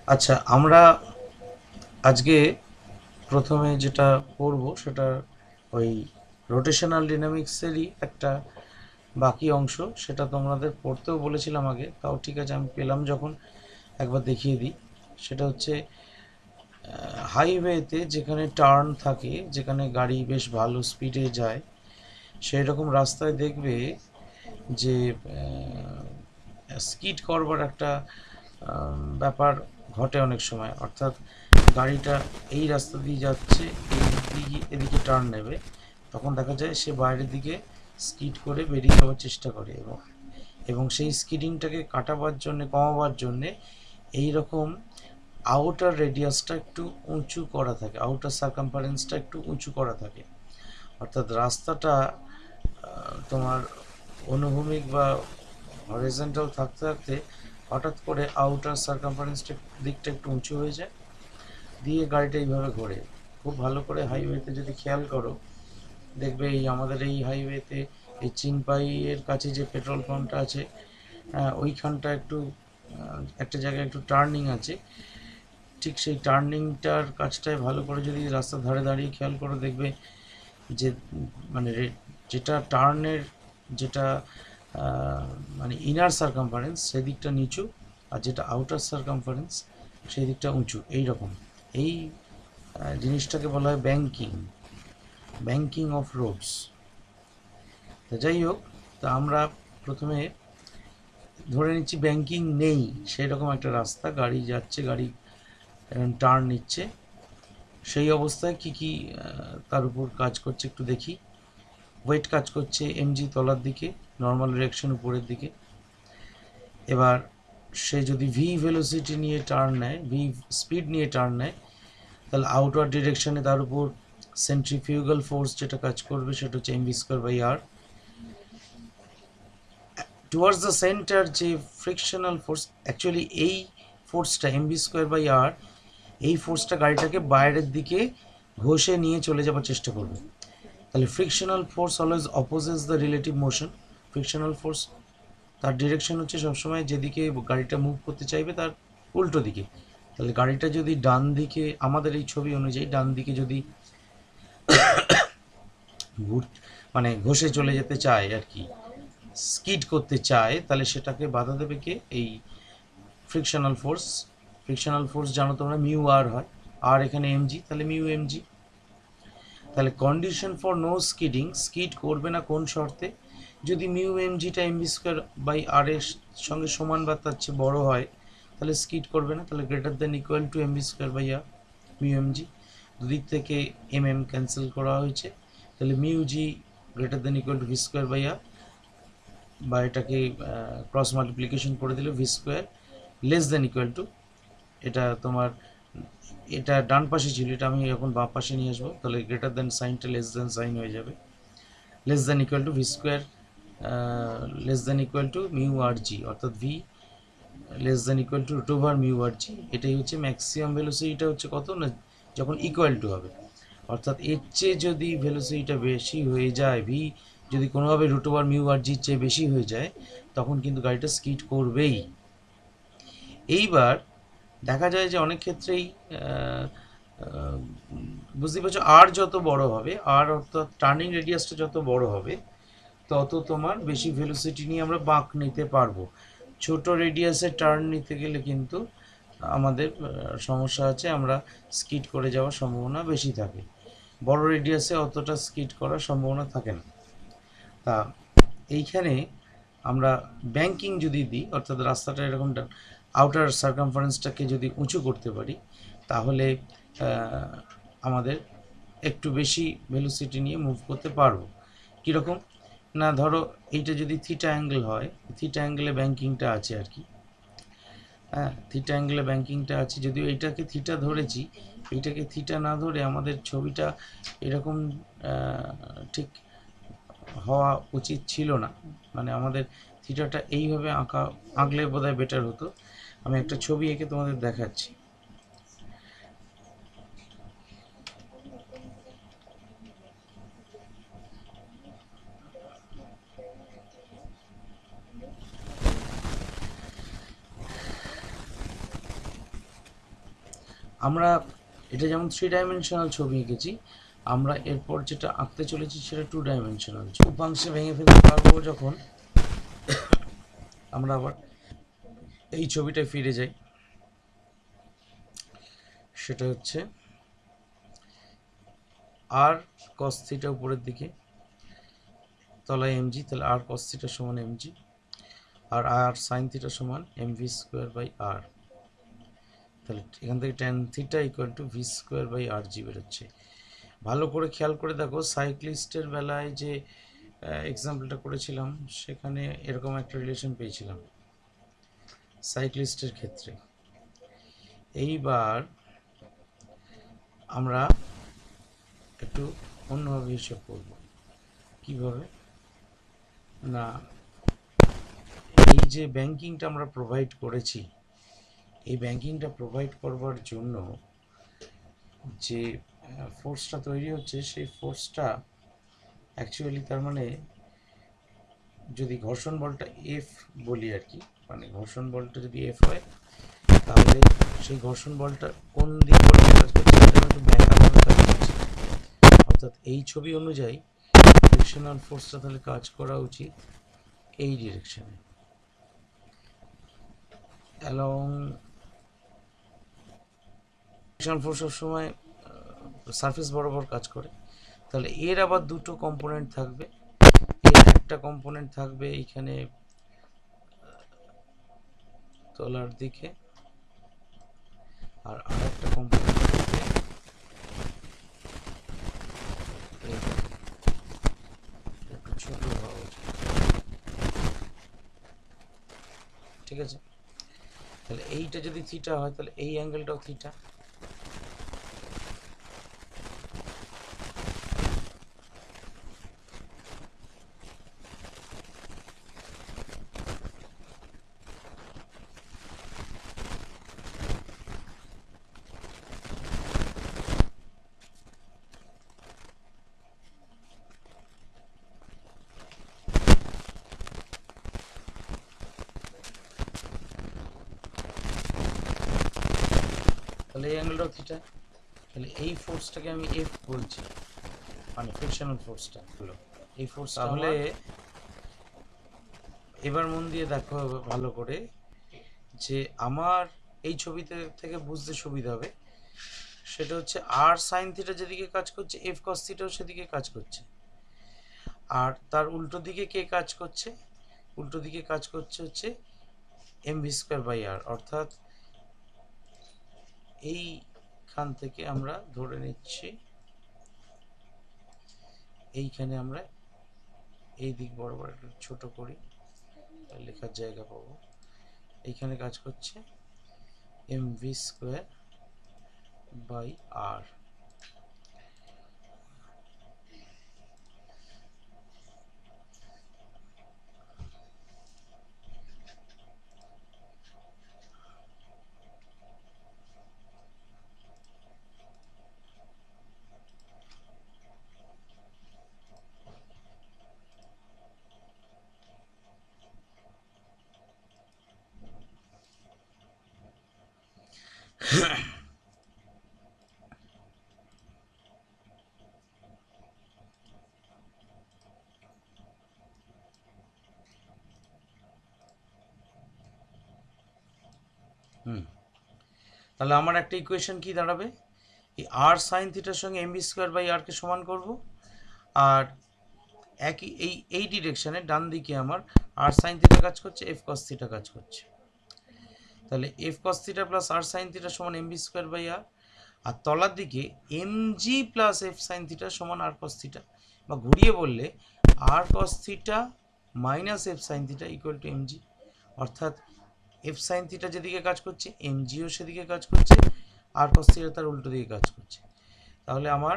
আচ্ছা, আমরা আজকে প্রথমে যেটা পড়ব সেটা ওই রোটেশনাল ডিনামিক্সেরই একটা বাকি অংশ। সেটা তোমাদের পড়তেও বলেছিলাম আগে, তাও ঠিক আছে, আমি পেলাম যখন একবার দেখিয়ে দিই। সেটা হচ্ছে হাইওয়েতে যেখানে টার্ন থাকে, যেখানে গাড়ি বেশ ভালো স্পিডে যায়, সেই রকম রাস্তায় দেখবে যে স্কিড করবার একটা ব্যাপার ঘটে অনেক সময়। অর্থাৎ গাড়িটা এই রাস্তা দিয়ে যাচ্ছে, এদিকে টার্ন নেবে, তখন দেখা যায় সে বাইরের দিকে স্কিড করে বেরিয়ে যাওয়ার চেষ্টা করে, এবং সেই স্কিডিংটাকে কাটাবার জন্যে, কমাবার জন্যে এই রকম আউটার রেডিয়াসটা একটু উঁচু করা থাকে, আউটার সার্কামফারেন্সটা একটু উঁচু করা থাকে। অর্থাৎ রাস্তাটা তোমার অনুভূমিক বা হরিজন্টাল থাকতে থাকতে হঠাৎ করে আউটার সার্কামফারেন্সটা দিকটা একটু উঁচু হয়ে যায়, দিয়ে গাড়িটা এইভাবে ঘোরে। খুব ভালো করে হাইওয়েতে যদি খেয়াল করো, দেখবে এই আমাদের এই হাইওয়েতে এই চিনপাইয়ের কাছে যে পেট্রোল পাম্পটা আছে, ওইখানটা একটু একটা জায়গায় একটু টার্নিং আছে। ঠিক সেই টার্নিংটার কাজটায় ভালো করে যদি রাস্তার ধারে দাঁড়িয়ে খেয়াল করে, দেখবে যে মানে যেটা টার্নের, যেটা মানে ইনার সার্কামফারেন্স সেদিকটা নিচু, আর যেটা আউটার সার্কামফারেন্স সেই দিকটা উঁচু, এই রকম। এই জিনিসটাকে বলা হয় ব্যাংকিং, ব্যাংকিং অফ রোডস। তা যাই হোক, তা আমরা প্রথমে ধরে নিচ্ছি ব্যাংকিং নেই, সেই রকম একটা রাস্তা, গাড়ি যাচ্ছে, গাড়ি টার্ন নিচ্ছে। সেই অবস্থায় কি কি তার উপর কাজ করছে একটু দেখি। ওয়েট কাজ করছে এমজি তলার দিকে, নর্মাল ডিরেকশন উপরের দিকে। এবার সে যদি ভি ভেলোসিটি নিয়ে টার্ন নেয়, ভি স্পিড নিয়ে টার্ন নেয়, তাহলে আউটওয়ার্ড ডিরেকশনে তার উপর সেন্ট্রিফিউগাল ফোর্স যেটা কাজ করবে সেটা হচ্ছে M V square by R. Towards the centre যে ফ্রিকশনাল ফোর্স, অ্যাকচুয়ালি এই ফোর্সটা এমভি স্কোয়ার বাই আর, এই ফোর্সটা গাড়িটাকে বাইরের দিকে ঘষে নিয়ে চলে যাবার চেষ্টা করবে। তাহলে frictional force always opposes the relative motion. Frictional force তার ডিরেকশন হচ্ছে সবসময় যেদিকে গাড়িটা মুভ করতে চাইবে তার উল্টো দিকে। তাহলে গাড়িটা যদি ডান দিকে, আমাদের এই ছবি অনুযায়ী ডান দিকে যদি ঘুর মানে ঘষে চলে যেতে চায় আর কি, স্কিড করতে চায়, তাহলে সেটাকে বাধা দেবে কে? এই ফ্রিকশনাল ফোর্স। ফ্রিকশনাল ফোর্স জানো তোমরা মিউ আর হয়, আর এখানে এমজি, তাহলে মিউ এমজি। তাহলে condition for no skidding, skid করবে না কোন শর্তে? যদি মিউ এমজিটা এমভি স্কোয়ার বাই আর এর সঙ্গে সমান বা তার চেয়ে বড় হয়, তাহলে স্কিড করবে না। তাহলে greater than equal to MV square by R, mu MG. দুদিক থেকে ক্যান্সেল করা হয়েছে, তাহলে mu G greater than equal to V square by R, বা এটাকে ক্রস মাল্টিপ্লিকেশন করে দিলে V square less than equal to, এটা তোমার, এটা ডান পাশে ছিল, এটা আমি এখন বাম পাশে নিয়ে আসবো, তাহলে গ্রেটার দেন সাইনটা লেস দেন সাইন হয়ে যাবে। Less than equal to V square, less than equal to mu R G, অর্থাৎ V less than equal to root over mu R G. এটাই হচ্ছে ম্যাক্সিমাম ভেলোসিটিটা হচ্ছে কত না, যখন ইকুয়াল টু হবে। অর্থাৎ এর চেয়ে যদি ভেলোসিটিটা বেশি হয়ে যায়, ভি যদি কোনোভাবে রুট ওভার মিউ আর জির চেয়ে বেশি হয়ে যায়, তখন কিন্তু গাড়িটা স্কিড করবেই। এইবার দেখা যায় যে অনেক ক্ষেত্রেই বুঝতে পারছো, আর যত বড় হবে, আর অর্থাৎ টার্নিং রেডিয়াসটা যত বড় হবে, তত তোমার বেশি ভেলোসিটি নিয়ে আমরা বাঁক নিতে পারবো। ছোট রেডিয়াসে টার্ন নিতে গেলে কিন্তু আমাদের সমস্যা আছে, আমরা স্কিড করে যাওয়ার সম্ভাবনা বেশি থাকে। বড় রেডিয়াসে অতটা স্কিড করার সম্ভাবনা থাকে না। তা এইখানে আমরা ব্যাংকিং যদি দিই, অর্থাৎ রাস্তাটা এরকম আউটার সার্কামফারেন্সটাকে যদি উঁচু করতে পারি, তাহলে আমাদের একটু বেশি ভেলোসিটি নিয়ে মুভ করতে পারবো। কীরকম না, ধরো এইটা যদি থিটা অ্যাঙ্গেল হয়, থিটা অ্যাঙ্গেলে ব্যাংকিংটা আছে আর কি। হ্যাঁ, থিটা অ্যাঙ্গেলে ব্যাংকিংটা আছে, যদিও এইটাকে থিটা ধরেছি, এইটাকে থিটা না ধরে আমাদের ছবিটা এরকম ঠিক হওয়া উচিত ছিল না। মানে আমাদের থিটাটা এইভাবে আঁকলে বোধহয় বেটার হতো। আমি একটা ছবি এঁকে তোমাদের দেখাচ্ছি। আমরা এটা যেমন 3 ডাইমেনশনাল ছবি এঁকেছি, আমরা এরপর যেটা আঁকতে চলেছি সেটা 2 ডাইমেনশনাল। উপাংশে ভেঙে ফেলতে পারবো যখন আমরা আবার এই ছবিটায় ফিরে যাই, সেটা হচ্ছে আর কস থিটা উপরের দিকে, তলায় এমজি, তাহলে আর কস থিটা সমান এমজি, আর আর সাইন থিটা সমান এমভি স্কোয়ার বাই আর। তাহলে এখান থেকে tan theta equal to V square by R G বেরোচ্ছে। ভালো করে খেয়াল করে দেখো, সাইক্লিস্টের বেলায় যে এক্সাম্পলটা করেছিলাম সেখানে এরকম একটা রিলেশন পেয়েছিলাম সাইক্লিস্টের ক্ষেত্রে। এইবার আমরা একটু অন্যভাবে হিসেব করব। কিভাবে না, এই যে ব্যাংকিংটা আমরা প্রোভাইড করেছি, এই ব্যাংকিংটা প্রোভাইড করবার জন্য যে ফোর্সটা তৈরি হচ্ছে, সেই ফোর্সটা অ্যাকচুয়ালি তার মানে যদি ঘর্ষণ বলটা এফ বলি আর কি, মানে ঘর্ষণ বলটা যদি এফ হয়, তাহলে সেই ঘর্ষণ বলটা কোন দিক করে কাজ করছে সেটা একটু ব্যাখ্যাভাবে কাজ করছে। অর্থাৎ এই ছবি অনুযায়ী ফ্রিকশনাল ফোর্সটা তাহলে কাজ করা উচিত এই ডিরেকশনে, অ্যালং। ফ্রিকশনাল ফোর্স সবসময় সারফেস বরাবর কাজ করে। তাহলে এর আবার দুটো কম্পোনেন্ট থাকবে। এর একটা কম্পোনেন্ট থাকবে এইখানে তলার দিকে, আর আরেকটা কম্পোনেন্ট থাকবে একটু ছোট হওয়া উচিত, ঠিক আছে? তাহলে এইটা যদি থিটা হয় তাহলে এই অ্যাঙ্গেলটাও থিটা। তাহলে এই অ্যাঙ্গেলটাও থিটা। তাহলে এই ফোর্সটাকে আমি এফ বলছি, মানে ফ্রিকশনাল ফোর্সটা হলো এই ফোর্স। তাহলে এবার মন দিয়ে দেখো ভালো করে, যে আমার এই ছবিতে থেকে বুঝতে সুবিধা হবে, সেটা হচ্ছে আর সাইন থিটা যেদিকে কাজ করছে, এফ কস থিটাও সেদিকে কাজ করছে। আর তার উল্টো দিকে কে কাজ করছে? উল্টো দিকে কাজ করছে হচ্ছে এম ভি স্কোয়ার বাই আর। অর্থাৎ এইখান থেকে আমরা ধরে নিচ্ছি এইখানে আমরা এই দিক বরাবর একটু ছোট করি, লেখার জায়গা পাবো। এইখানে কাজ করছে M V square by R. তাহলে আমার একটা ইকুয়েশন কি দাঁড়াবে, এই আর সাইন থিটার সঙ্গে এম বি স্কোয়ার বাই আরকে সমান করব, আর একই এই ডিরেকশানে ডান দিকে আমার আর সাইন থিটা কাজ করছে, এফ কস থিটা কাজ করছে। তাহলে F cos theta plus R sine theta সমান M B square by R, আর তলার দিকে M G plus F sine theta সমান আর কস থিটা, বা ঘুরিয়ে বললে R cos theta minus F sine theta equal to M G. অর্থাৎ F sine theta যেদিকে কাজ করছে এম জিও সেদিকে কাজ করছে, আর কস থিটা তার উল্টো দিকে কাজ করছে। তাহলে আমার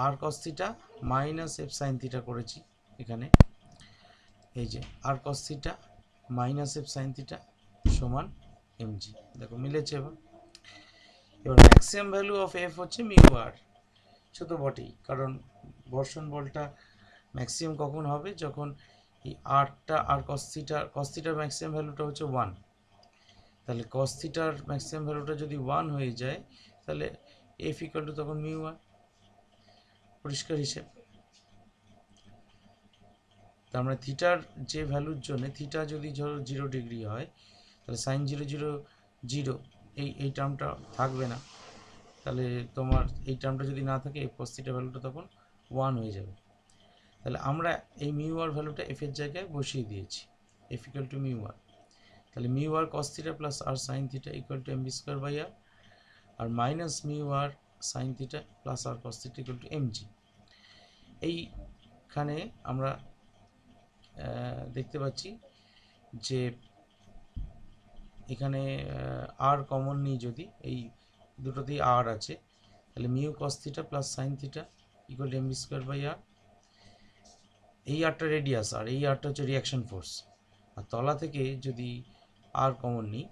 R cos theta minus F sine theta করেছি এখানে, এই যে R cos theta minus F sine theta সমান এম জি। দেখো মিলেছে। এবার ম্যাক্সিমাম ভ্যালু অফ এফ হচ্ছে মিউ আর। সে তো বটেই, কারণ ঘর্ষণ বলটা ম্যাক্সিমাম কখন হবে, যখন এই আরটা আর কস থিটার ম্যাক্সিমাম ভ্যালুটা হচ্ছে 1। তাহলে কস থিটার ম্যাক্সিমাম ভ্যালুটা যদি 1 হয়ে যায় তাহলে এফ ইকুয়াল টু তখন মিউ ওয়ান, পরিষ্কার হিসেব। তার মানে থিটার যে ভ্যালুর জন্য থিটা যদি ধরো 0 ডিগ্রি হয় তাহলে সাইন 0 0 0 এই টার্মটা থাকবে না, তাহলে তোমার এই টার্মটা যদি না থাকে এই কস থিটা ভ্যালুটা তখন 1 হয়ে যাবে। তাহলে আমরা এই মিউ আর ভ্যালুটা এফ এর জায়গায় বসিয়ে দিয়েছি, F equal to mu R. তাহলে mu R cos theta plus R sine theta equal to M B square by R minus mu R sine theta plus R cos theta equal to M G. এইখানে আমরা দেখতে পাচ্ছি যে এখানে আর common নিই, যদি এই দুটোতেই আর আছে তাহলে mu cos theta plus sine theta equal to M B square by R. এই আরটা রেডিয়াস আর এই আরটা হচ্ছে রিয়াকশন ফোর্স। আর তলা থেকে যদি আর কমন নিই,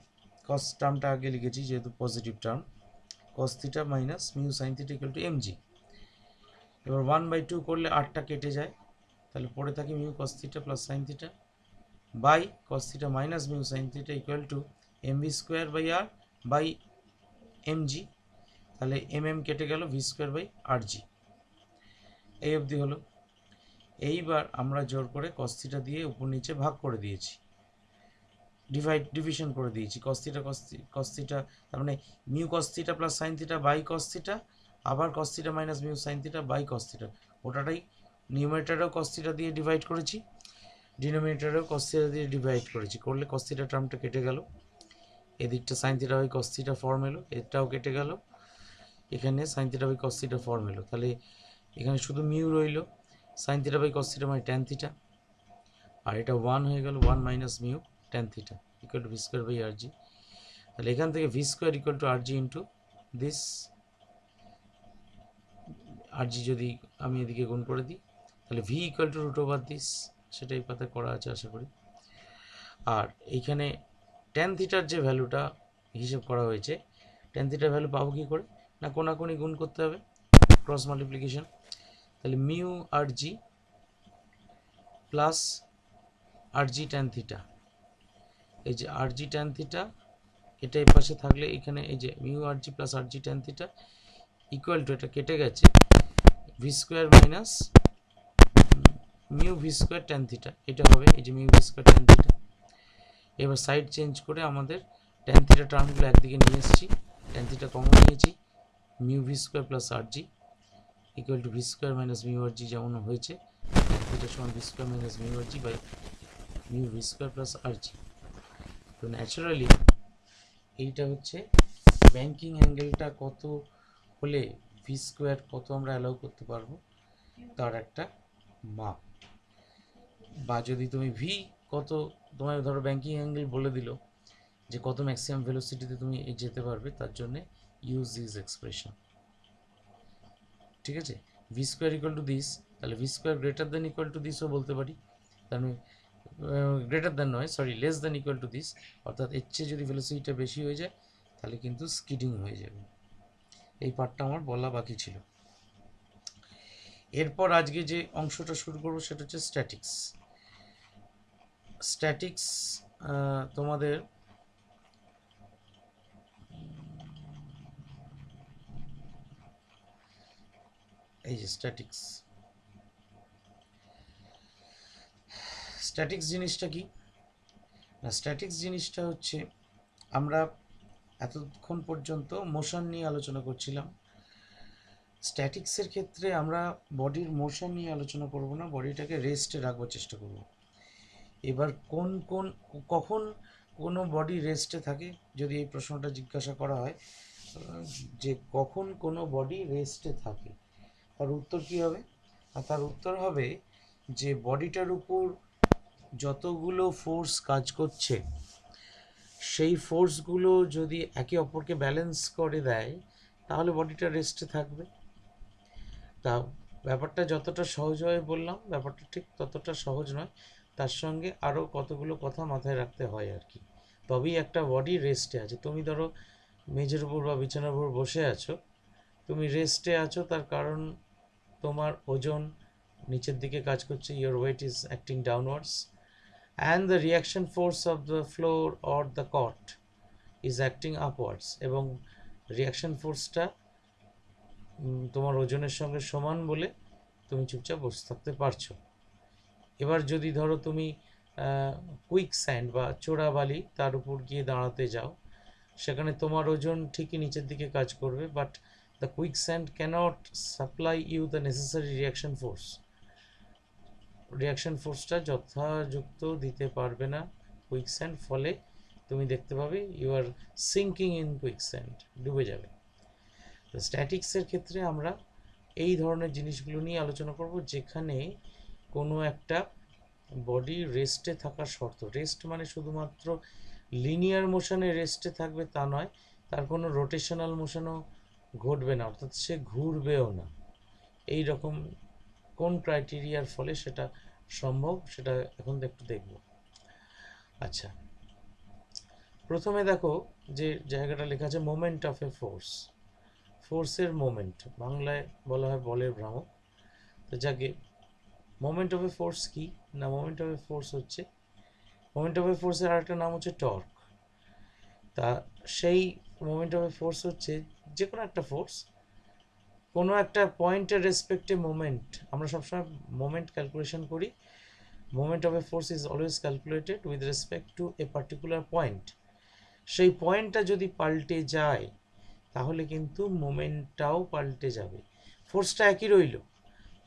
কস টার্মটা আগে লিখেছি যেহেতু positive term, cos theta minus mu sine theta equal to M G. এবার 1/2 করলে আরটা কেটে যায়, তাহলে পড়ে থাকে mu cos theta plus sine theta by cos theta minus mu sine theta equal to M V square by R by M G. তাহলে M কেটে গেল, V square by R G. এই অবধি হলো। এইবার আমরা জোর করে কস থিটা দিয়ে উপর নিচে ভাগ করে দিয়েছি, ডিভিশন করে দিয়েছি। কস থিটা তার মানে mu cos theta plus sine theta by cos theta, আবার cos theta minus mu sine theta by cos theta. ওটাটাই নিউমারেটরেও কস থিটা দিয়ে ডিভাইড করেছি, ডিনোমিনেটরেও কস থিটা দিয়ে ডিভাইড করেছি। করলে কস থিটা টার্মটা কেটে গেল, এদিকটা sine theta by cos theta form এলো, এটাও কেটে গেল, এখানে sine theta by cos theta form এলো। তাহলে এখানে শুধু মিউ রইল, sine theta by cos theta মানে ট্যান থিটা, আর এটা 1 হয়ে গেল 1 minus mu tan theta equal to V square by R G. তাহলে এখান থেকে V square equal to R G into this, R G যদি আমি এদিকে গুণ করে দিই তাহলে V equal to root over this, সেটাই পাতে করা আছে আশা করি। আর এইখানে ট্যান থিটার যে ভ্যালুটা হিসেব করা হয়েছে, ট্যান থিটার ভ্যালু পাবো কী করে, না কোনাকুনি গুণ করতে হবে, ক্রস মাল্টিপ্লিকেশন। তাহলে mu R G plus R G tan theta, এই যে আর জি ট্যান থিটা এটা এই পাশে থাকলে এখানে এই যে mu R G plus R G tan theta equal to, এটা কেটে গেছে, V square minus mu V square tan theta, এটা হবে এই যে mu V square tan theta. এবার সাইড চেঞ্জ করে আমাদের ট্যান থিটা টার্মগুলো একদিকে নিয়ে এসেছি, ট্যান থিটা কমন নিয়েছি, mu V square plus R G equal to V square minus mu R G যেমন হয়েছে, ট্যান থিটা সমান V square minus mu R G by mu V square plus R G. তো naturally এইটা হচ্ছে banking অ্যাঙ্গেলটা কত হলে V square কত আমরা অ্যালাউ করতে পারবো তার একটা মাপ। বা যদি তুমি ভি কত, তোমার ধরো ব্যাংকিং অ্যাঙ্গেল বলে দিল যে কত ম্যাক্সিমাম ভেলোসিটিতে তুমি যেতে পারবে, তার জন্যে ইউজ দিস এক্সপ্রেশন। ঠিক আছে, V square equal to this, তাহলে V square greater than equal to দিসও বলতে পারি, তার মানে গ্রেটার দেন নয়, sorry less than equal to this, অর্থাৎ এর চেয়ে যদি ভেলোসিটিটা বেশি হয়ে যায় তাহলে কিন্তু স্কিডিং হয়ে যাবে। এই পার্টটা আমার বলা বাকি ছিল। এরপর আজকে যে অংশটা শুরু করবো সেটা হচ্ছে স্ট্যাটিক্স। স্ট্যাটিক্স তোমাদের এই যে স্ট্যাটিক্স জিনিসটা কি না, স্ট্যাটিক্স জিনিসটা হচ্ছে আমরা এতক্ষণ পর্যন্ত মোশন নিয়ে আলোচনা করছিলাম। স্ট্যাটিক্সের ক্ষেত্রে আমরা বডির মোশন নিয়ে আলোচনা করব না, বডিটাকে রেস্টে রাখবার চেষ্টা করব। এবার কখন কোনো বডি রেস্টে থাকে, যদি এই প্রশ্নটা জিজ্ঞাসা করা হয় যে কখন কোনো বডি রেস্টে থাকে, তার উত্তর কী হবে? আর তার উত্তর হবে যে বডিটার উপর যতগুলো ফোর্স কাজ করছে সেই ফোর্সগুলো যদি একে অপরকে ব্যালেন্স করে দেয় তাহলে বডিটা রেস্টে থাকবে। তা ব্যাপারটা যতটা সহজ হয় বললাম, ব্যাপারটা ঠিক ততটা সহজ নয়, তার সঙ্গে আরও কতগুলো কথা মাথায় রাখতে হয় আর কি, তবেই একটা বডি রেস্টে আছে। তুমি ধরো মেঝের উপর বা বিছানার উপর বসে আছো, তুমি রেস্টে আছো তার কারণ তোমার ওজন নিচের দিকে কাজ করছে, your weight is acting downwards and the reaction force of the floor or the cot is acting upwards, এবং রিয়াকশন ফোর্সটা তোমার ওজনের সঙ্গে সমান বলে তুমি চুপচাপ বসে থাকতে পারছো। এবার যদি ধরো তুমি কুইক স্যান্ড বা চোরা বালি তার উপর গিয়ে দাঁড়াতে যাও, সেখানে তোমার ওজন ঠিকই নিচের দিকে কাজ করবে, but the quick sand cannot supply you the necessary reaction force. Reaction ফোর্সটা যথাযুক্ত দিতে পারবে না কুইক স্যান্ড, ফলে তুমি দেখতে পাবে you are sinking in quick sand, ডুবে যাবে। তো স্ট্যাটিক্সের ক্ষেত্রে আমরা এই ধরনের জিনিসগুলো নিয়ে আলোচনা করব, যেখানে কোনো একটা বডি রেস্টে থাকার শর্ত। রেস্ট মানে শুধুমাত্র লিনিয়ার মোশনে রেস্টে থাকবে তা নয়, তার কোনো রোটেশনাল মোশনও ঘটবে না, অর্থাৎ সে ঘুরবেও না। এই রকম কোন ক্রাইটেরিয়ার ফলে সেটা সম্ভব, সেটা এখন একটু দেখব। আচ্ছা, প্রথমে দেখো যে জায়গাটা লেখা আছে মোমেন্ট অফ এ ফোর্স। ফোর্সের মোমেন্ট, বাংলায় বলা হয় বলের ভ্রামক। তো যাকে মোমেন্ট অফ এ ফোর্স কি না, মোমেন্ট অফ এ ফোর্স হচ্ছে, মোমেন্ট অফ এ ফোর্সের আরেকটা নাম হচ্ছে টর্ক। তা সেই মোমেন্ট অফ এ ফোর্স হচ্ছে যে কোনো একটা ফোর্স, কোনো একটা পয়েন্টের রেসপেক্টে মোমেন্ট, আমরা সবসময় মোমেন্ট ক্যালকুলেশন করি, moment of A force is always calculated with respect to a particular point. সেই পয়েন্টটা যদি পাল্টে যায় তাহলে কিন্তু মোমেন্টটাও পাল্টে যাবে। ফোর্সটা একই রইল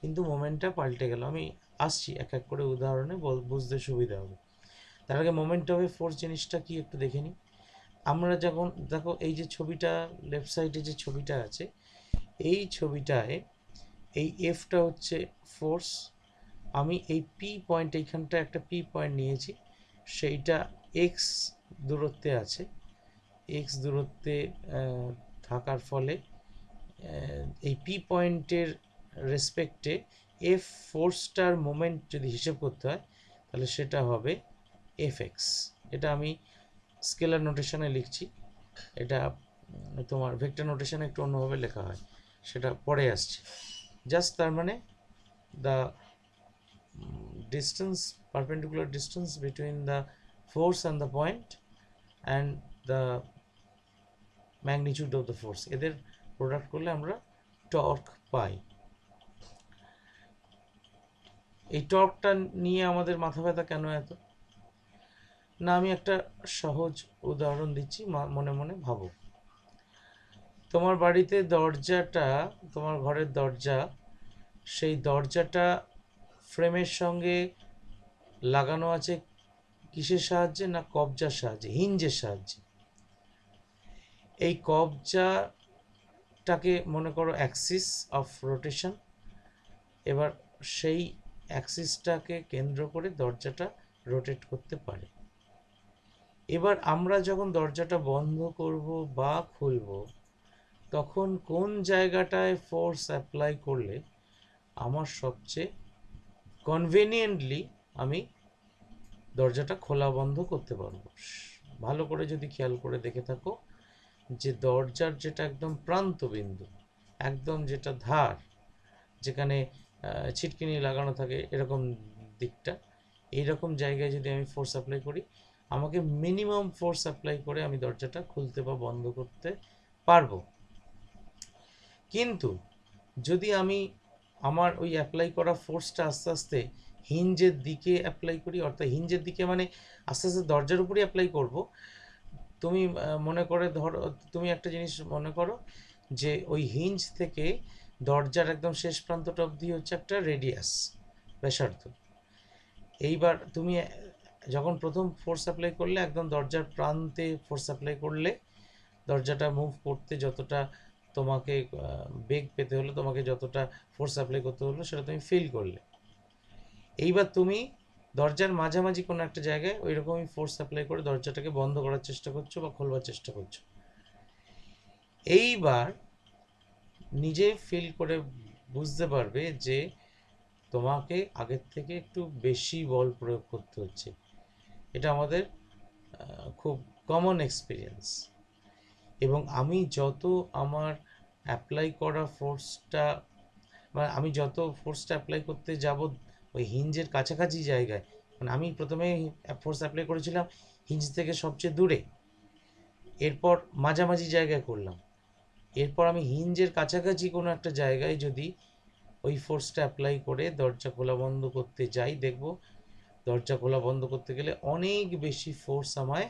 কিন্তু মোমেন্টটা পাল্টে গেল। আমি আসছি এক এক করে উদাহরণে, বুঝতে সুবিধা হবে। তার আগে মোমেন্ট অফ এ ফোর্স জিনিসটা কি একটু দেখে নিই। আমরা যখন দেখো এই যে ছবিটা, লেফট সাইডে যে ছবিটা আছে, এই ছবিটায় এই এফটা হচ্ছে ফোর্স। আমি এই পি পয়েন্ট, এইখানটা একটা পি পয়েন্ট নিয়েছি, সেইটা এক্স দূরত্বে আছে। এক্স দূরত্বে থাকার ফলে এই পি পয়েন্টের রেসপেক্টে এফ ফোর্সটার মোমেন্ট যদি হিসেব করতে হয় তাহলে সেটা হবে এফ এক্স। এটা আমি স্কেলার নোটেশনে লিখছি, এটা তোমার ভেক্টর নোটেশনে একটু অন্যভাবে লেখা হয়, সেটা পরে আসছে। জাস্ট তার মানে the distance, perpendicular distance between the force and the point and the magnitude of the force, এদের প্রোডাক্ট করলে আমরা টর্ক পাই। এই টর্কটা নিয়ে আমাদের মাথা ব্যথা কেন এত না, আমি একটা সহজ উদাহরণ দিচ্ছি, মনে মনে ভাবো। তোমার বাড়িতে দরজাটা, তোমার ঘরের দরজা, সেই দরজাটা ফ্রেমের সঙ্গে লাগানো আছে কিসের সাহায্যে না কবজার সাহায্যে, হিঞ্জের সাহায্যে। এই কবজাটাকে মনে করো অ্যাক্সিস অফ রোটেশন। এবার সেই অ্যাক্সিসটাকে কেন্দ্র করে দরজাটা রোটেট করতে পারে। এবার আমরা যখন দরজাটা বন্ধ করব বা খুলব তখন কোন জায়গাটায় ফোর্স অ্যাপ্লাই করলে আমার সবচেয়ে কনভেনিয়েন্টলি আমি দরজাটা খোলা বন্ধ করতে পারবো। ভালো করে যদি খেয়াল করে দেখে থাকো যে দরজার যেটা একদম প্রান্ত বিন্দু, একদম যেটা ধার, যেখানে ছিটকিনি লাগানো থাকে এরকম দিকটা, এইরকম জায়গায় যদি আমি ফোর্স অ্যাপ্লাই করি, আমাকে মিনিমাম ফোর্স অ্যাপ্লাই করে আমি দরজাটা খুলতে বা বন্ধ করতে পারবো। কিন্তু যদি আমি আমার ওই অ্যাপ্লাই করা ফোর্সটা আস্তে আস্তে হিঞ্জের দিকে অ্যাপ্লাই করি, অর্থাৎ হিঞ্জের দিকে মানে আস্তে আস্তে দরজার উপরই অ্যাপ্লাই করব। তুমি মনে করে ধরো, তুমি একটা জিনিস মনে করো যে ওই হিঞ্জ থেকে দরজার একদম শেষ প্রান্তটা অবধি হচ্ছে একটা রেডিয়াস, ব্যাসার্ধ। এইবার তুমি যখন প্রথম ফোর্স অ্যাপ্লাই করলে, একদম দরজার প্রান্তে ফোর্স অ্যাপ্লাই করলে, দরজাটা মুভ করতে যতটা তোমাকে বেগ পেতে হলো, তোমাকে যতটা ফোর্স অ্যাপ্লাই করতে হলো, সেটা তুমি ফিল করলে। এইবার তুমি দরজার মাঝামাঝি কোনো একটা জায়গায় ওই রকমই ফোর্স অ্যাপ্লাই করে দরজাটাকে বন্ধ করার চেষ্টা করছো বা খোলবার চেষ্টা করছো। এইবার নিজে ফিল করে বুঝতে পারবে যে তোমাকে আগের থেকে একটু বেশি বল প্রয়োগ করতে হচ্ছে। এটা আমাদের খুব কমন এক্সপিরিয়েন্স। এবং আমি যত আমার অ্যাপ্লাই করা ফোর্সটা, মানে আমি যত ফোর্সটা অ্যাপ্লাই করতে যাব ওই হিঞ্জের কাছাকাছি জায়গায়, মানে আমি প্রথমে ফোর্স অ্যাপ্লাই করেছিলাম হিঞ্জ থেকে সবচেয়ে দূরে, এরপর মাঝামাঝি জায়গায় করলাম, এরপর আমি হিঞ্জের কাছাকাছি কোনো একটা জায়গায় যদি ওই ফোর্সটা অ্যাপ্লাই করে দরজা খোলা বন্ধ করতে যাই, দেখব দরজা খোলা বন্ধ করতে গেলে অনেক বেশি ফোর্স আমায়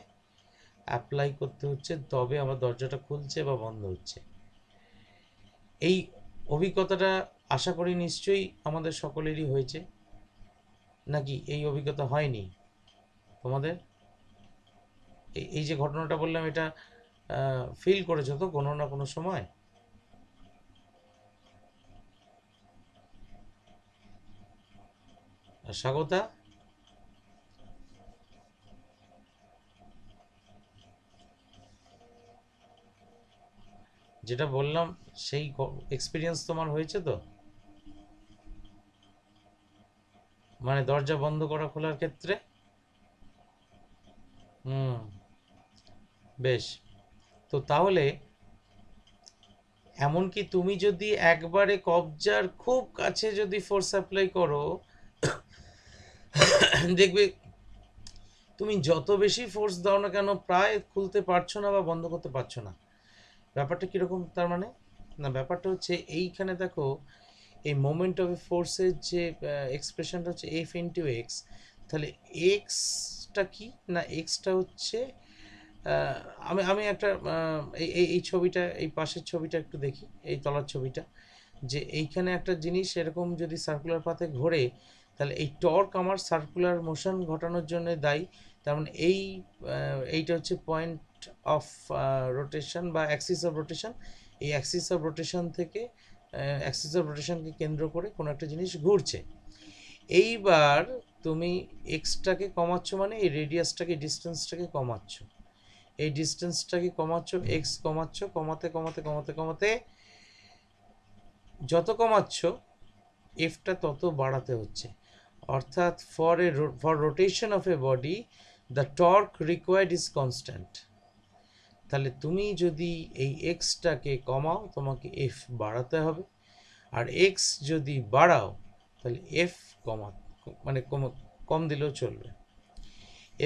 অ্যাপ্লাই করতে হচ্ছে, তবে আমার দরজাটা খুলছে বা বন্ধ হচ্ছে। এই অভিজ্ঞতাটা আশা করি নিশ্চয়ই আমাদের সকলেরই হয়েছে, নাকি এই অভিজ্ঞতা হয়নি তোমাদের? এই যে ঘটনাটা বললাম, এটা ফিল করেছো তো কোনো না কোনো সময়? স্বাগতা, যেটা বললাম সেই এক্সপিরিয়েন্স তোমার হয়েছে তো, মানে দরজা বন্ধ করা খোলার ক্ষেত্রে? হুম, বেশ। তো তাহলে এমনকি তুমি যদি একবারে কবজার খুব কাছে যদি ফোর্স অ্যাপ্লাই করো, দেখবে তুমি যত বেশি ফোর্স দাও না কেন প্রায় খুলতে পারছো না বা বন্ধ করতে পারছো না। ব্যাপারটা কীরকম তার মানে? না, ব্যাপারটা হচ্ছে এইখানে দেখো, এই মোমেন্ট অফ ফোর্সের যে এক্সপ্রেশনটা হচ্ছে এফ ইন্টু এক্স। তাহলে এক্সটা কি না, এক্সটা হচ্ছে আমি আমি একটা এই ছবিটা, এই পাশের ছবিটা একটু দেখি, এই তলার ছবিটা, যে এইখানে একটা জিনিস এরকম যদি সার্কুলার পাথে ঘোরে, তাহলে এই টর্ক আমার সার্কুলার মোশন ঘটানোর জন্য দায়ী। তার মানে এইটা হচ্ছে পয়েন্ট অফ রোটেশন বা অ্যাক্সিস অফ রোটেশন। এই অ্যাক্সিস অফ রোটেশন থেকে অ্যাক্সিস অফ রোটেশনকে কেন্দ্র করে কোনো একটা জিনিস ঘুরছে। এইবার তুমি এক্সটাকে কমাচ্ছ, মানে এই রেডিয়াসটাকে, ডিস্টেন্সটাকে কমাচ্ছ, এই ডিস্টেন্সটাকে কমাচ্ছ, এক্স কমাচ্ছ, কমাতে কমাতে কমাতে কমাতে যত কমাচ্ছ এফটা তত বাড়াতে হচ্ছে। অর্থাৎ for rotation of A body the torque required is constant. তাহলে তুমি যদি এই এক্সটাকে কমাও, তোমাকে এফ বাড়াতে হবে, আর এক্স যদি বাড়াও তাহলে এফ মানে কম দিলেও চলবে।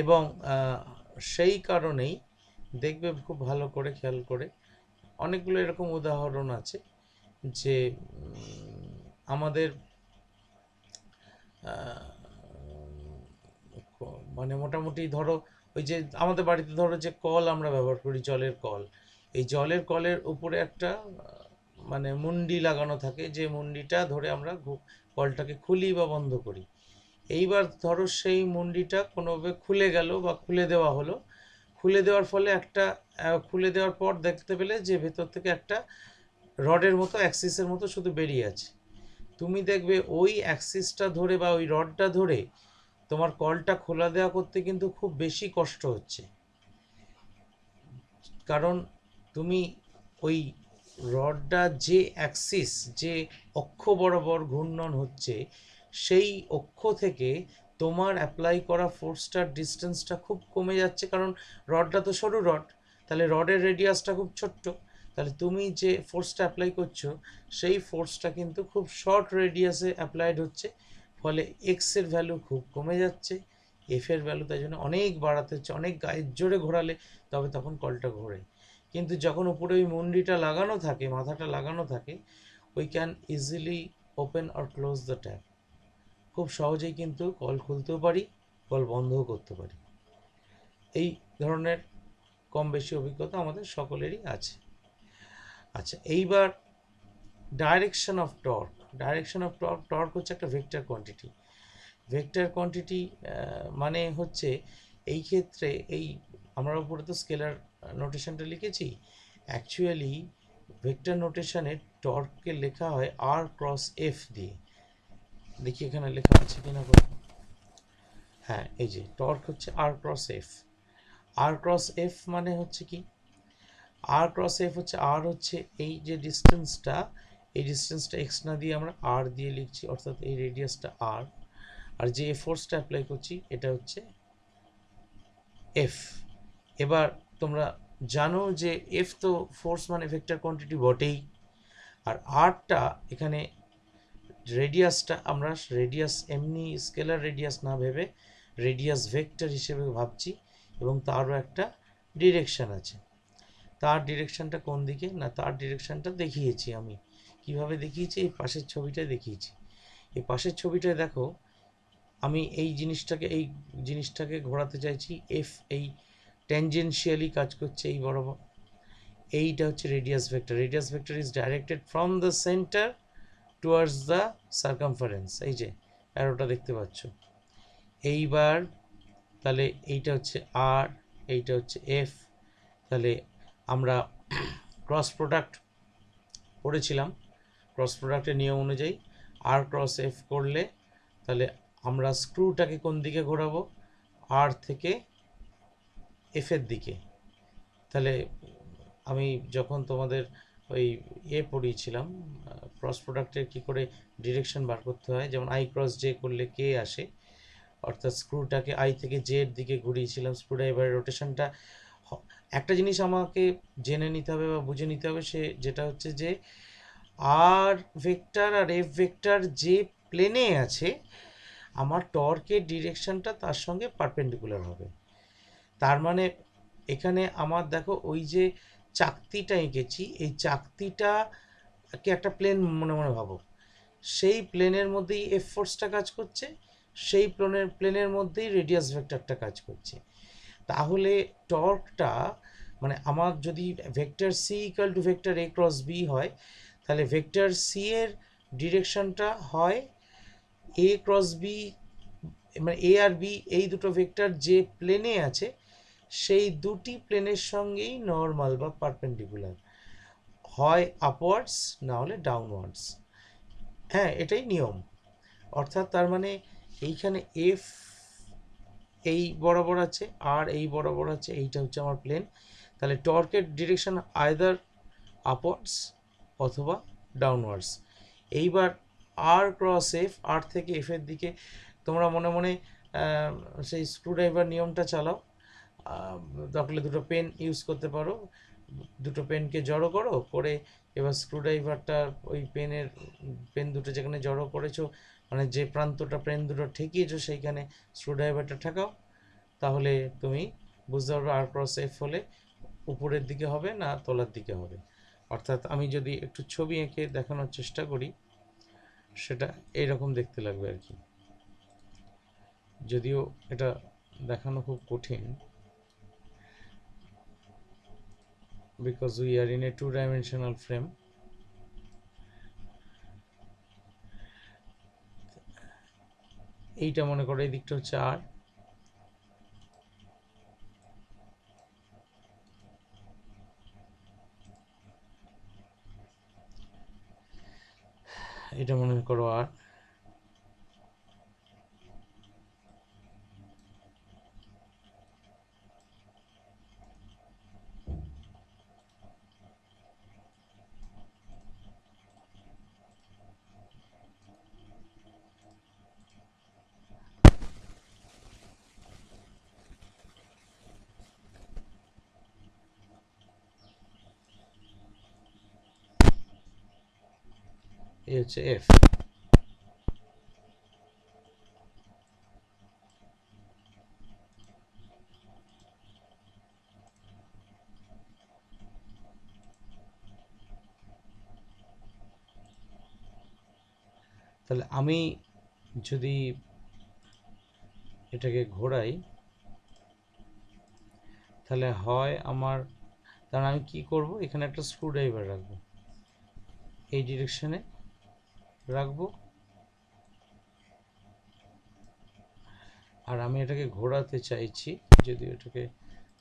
এবং সেই কারণেই দেখবে খুব ভালো করে খেয়াল করে, অনেকগুলো এরকম উদাহরণ আছে যে আমাদের মানে মোটামুটি ধরো, ওই যে আমাদের বাড়িতে ধরো যে কল আমরা ব্যবহার করি, জলের কল, এই জলের কলের উপরে একটা মানে মুন্ডি লাগানো থাকে, যে মুন্ডিটা ধরে আমরা কলটাকে খুলি বা বন্ধ করি। এইবার ধরো সেই মুন্ডিটা কোনোভাবে খুলে গেল বা খুলে দেওয়া হলো, খুলে দেওয়ার ফলে খুলে দেওয়ার পর দেখতে পেলে যে ভেতর থেকে একটা রডের মতো, অ্যাক্সিসের মতো শুধু বেরিয়ে আছে। তুমি দেখবে ওই অ্যাক্সিসটা ধরে বা ওই রডটা ধরে তোমার কলটা খোলা দেওয়া করতে কিন্তু খুব বেশি কষ্ট হচ্ছে, কারণ তুমি ওই রডটা যে অ্যাক্সিস, যে অক্ষ বরাবর ঘূর্ণন হচ্ছে, সেই অক্ষ থেকে তোমার অ্যাপ্লাই করা ফোর্সটার ডিস্টেন্সটা খুব কমে যাচ্ছে, কারণ রডটা তো সরু রড, তাহলে রডের রেডিয়াসটা খুব ছোট্ট, তাহলে তুমি যে ফোর্সটা অ্যাপ্লাই করছো সেই ফোর্সটা কিন্তু খুব শর্ট রেডিয়াসে অ্যাপ্লাইড হচ্ছে, ফলে এক্সের ভ্যালু খুব কমে যাচ্ছে, এফের ভ্যালু তাই জন্য অনেক বাড়াতে হচ্ছে, অনেক গায়ের জোরে ঘোরালে তবে তখন কলটা ঘোরে। কিন্তু যখন উপরে ওই মুন্ডিটা লাগানো থাকে, মাথাটা লাগানো থাকে, we can easily open or close the tap. খুব সহজেই কিন্তু কল খুলতেও পারি, কল বন্ধও করতে পারি। এই ধরনের কম বেশি অভিজ্ঞতা আমাদের সকলেরই আছে। আচ্ছা, এইবার direction of torque. Direction of torque হচ্ছে একটা ভেক্টর কোয়ান্টিটি। ভেক্টর কোয়ান্টিটি মানে হচ্ছে এই ক্ষেত্রে, এই আমরা উপরে তো স্কেলার নোটেশনটা লিখেছি, অ্যাকচুয়ালি ভেক্টর নোটেশনে টর্ককে লেখা হয় আর ক্রস এফ দিয়ে। দেখি এখানে লেখা আছে কিনা বলুন। হ্যাঁ, এই যে টর্ক হচ্ছে আর ক্রস এফ। আর ক্রস এফ মানে হচ্ছে কি, আর ক্রস এফ হচ্ছে, আর হচ্ছে এই যে ডিস্টেন্সটা, এই ডিস্টেন্সটা এক্স না দিয়ে আমরা আর দিয়ে লিখছি, অর্থাৎ এই রেডিয়াসটা আর, আর যে ফোর্সটা অ্যাপ্লাই করছি এটা হচ্ছে এফ। এবার তোমরা জানো যে এফ তো ফোর্স মানে ভেক্টর কোয়ান্টিটি বটেই, আর আরটা এখানে রেডিয়াসটা আমরা রেডিয়াস এমনি স্কেলার রেডিয়াস না ভেবে রেডিয়াস ভেক্টর হিসেবে ভাবছি, এবং তারও একটা ডিরেকশন আছে। তার ডিরেকশনটা কোন দিকে না, তার ডিরেকশনটা দেখিয়েছি আমি। কিভাবে দেখিয়েছি? এই পাশের ছবিটায় দেখিয়েছি। এই পাশের ছবিটায় দেখো, আমি এই জিনিসটাকে ঘোরাতে চাইছি এফ, এই ট্যানজেনশিয়ালি কাজ করছে এই বরাবর। এইটা হচ্ছে radius vector. Radius vector is directed from the centre towards the circumference. এই যে অ্যারোটা দেখতে পাচ্ছ। এইবার তাহলে এইটা হচ্ছে আর, এইটা হচ্ছে এফ। তাহলে আমরা ক্রস প্রোডাক্ট পড়েছিলাম, ক্রস প্রোডাক্টের নিয়ম অনুযায়ী আর ক্রস এফ করলে তাহলে আমরা স্ক্রুটাকে কোন দিকে ঘোরাবো? আর থেকে এফের দিকে। তাহলে আমি যখন তোমাদের ওই পড়িয়েছিলাম ক্রস প্রোডাক্টের কী করে ডিরেকশন বার করতে হয়, যেমন আই ক্রস জে করলে কে আসে, অর্থাৎ স্ক্রুটাকে আই থেকে জে এর দিকে ঘুরিয়েছিলাম। স্ক্রুড্রাইভারের রোটেশনটা, একটা জিনিস আমাকে জেনে নিতে হবে বা বুঝে নিতে হবে, যেটা হচ্ছে যে আর ভেক্টর আর এফ ভেক্টর যে প্লেনে আছে, আমার টর্কের ডিরেকশনটা তার সঙ্গে পারপেন্ডিকুলার হবে। তার মানে এখানে আমার দেখো ওই যে চাকতিটা এঁকেছি, এই চাকতিটাকে একটা প্লেন মনে মনে ভাবো, সেই প্লেনের মধ্যেই এফ ফোর্সটা কাজ করছে, সেই প্লেনের মধ্যেই রেডিয়াস ভেক্টরটা কাজ করছে। তাহলে টর্কটা মানে আমার যদি vector C equal to vector A cross B হয়, তাহলে ভেক্টর সি এর ডিরেকশনটা হয় এ ক্রস বি, মানে এ আর বি এই দুটো ভেক্টর যে প্লেনে আছে সেই দুটি প্লেনের সঙ্গেই নর্মাল বা পারপেন্ডিকুলার, হয় আপওয়ার্ডস না হলে ডাউনওয়ার্ডস। হ্যাঁ, এটাই নিয়ম। অর্থাৎ তার মানে এইখানে এফ এই বরাবর আছে, আর এই বরাবর আছে, এইটা হচ্ছে আমার প্লেন। তাহলে টর্কের ডিরেকশন আইদার আপওয়ার্ডস অথবা ডাউনওয়ার্ডস। এইবার আর ক্রস এফ, আর থেকে এফের দিকে তোমরা মনে মনে সেই স্ক্রুড্রাইভার নিয়মটা চালাও। তাহলে দুটো পেন ইউজ করতে পারো, দুটো পেনকে জড়ো করো করে, এবার স্ক্রুড্রাইভারটা ওই পেন দুটো যেখানে জড়ো করেছো, মানে যে প্রান্তটা পেন দুটো ঠেকিয়েছো সেইখানে স্ক্রুড্রাইভারটা ঠেকাও। তাহলে তুমি বুঝতে পারবে আর ক্রস এফ হলে উপরের দিকে হবে না তলার দিকে হবে। অর্থাৎ আমি যদি একটু ছবি এঁকে দেখানোর চেষ্টা করি, সেটা এইরকম দেখতে লাগবে আর কি, যদিও এটা দেখানো খুব কঠিন, because we are in a two-dimensional frame. এইটা মনে করো এই দিকটা হচ্ছে আর, এটা মনে করো আর, এই হচ্ছে এফ। তাহলে আমি যদি এটাকে ঘোরাই, তাহলে হয় আমার, কারণ আমি কি করব, এখানে একটা স্ক্রুড্রাইভার রাখবো, এই ডিরেকশনে রাখবো, আর আমি এটাকে ঘোরাতে চাইছি, যদি এটাকে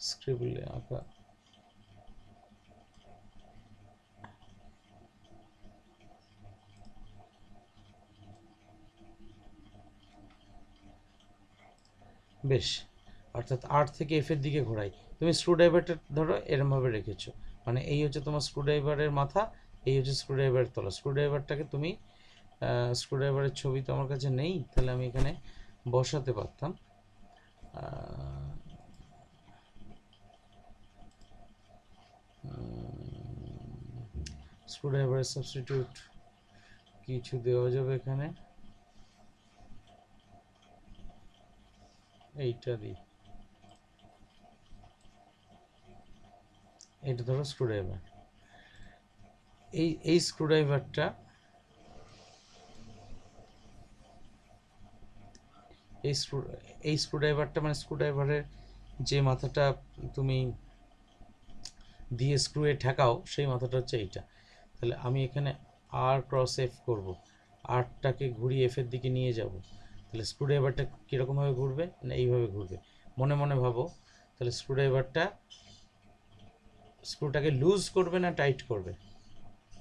স্ক্রিবলে আঁকা, বেশ। অর্থাৎ আর থেকে এফের দিকে ঘোরাই, তুমি স্ক্রুড্রাইভারটা ধরো এরমভাবে রেখেছো, মানে এই হচ্ছে তোমার স্ক্রুড্রাইভারের মাথা, এই হচ্ছে স্ক্রুড্রাইভারের তলা। স্ক্রুড্রাইভারটাকে তুমি, স্ক্রুড্রাইভারের ছবি তো আমার কাছে নেই, তাহলে আমি এখানে বসাতে পারতাম। স্ক্রুড্রাইভারের সাবস্টিটিউট কিছু দেওয়া যাবে এখানে, এইটা দিই, এটা ধরো স্ক্রুড্রাইভার, এই স্ক্রুড্রাইভারটা, এই স্ক্রু এই স্ক্রুড্রাইভারটা মানে স্ক্রুড্রাইভারের যে মাথাটা তুমি দিয়ে স্ক্রুয়ে ঠেকাও সেই মাথাটা হচ্ছে এইটা। তাহলে আমি এখানে আর ক্রস এফ করব, আরটাকে ঘুরিয়ে এফের দিকে নিয়ে যাব। তাহলে স্ক্রুড্রাইভারটা কীরকমভাবে ঘুরবে, না এইভাবে ঘুরবে। মনে মনে ভাবো, তাহলে স্ক্রুড্রাইভারটা স্ক্রুটাকে লুজ করবে না টাইট করবে,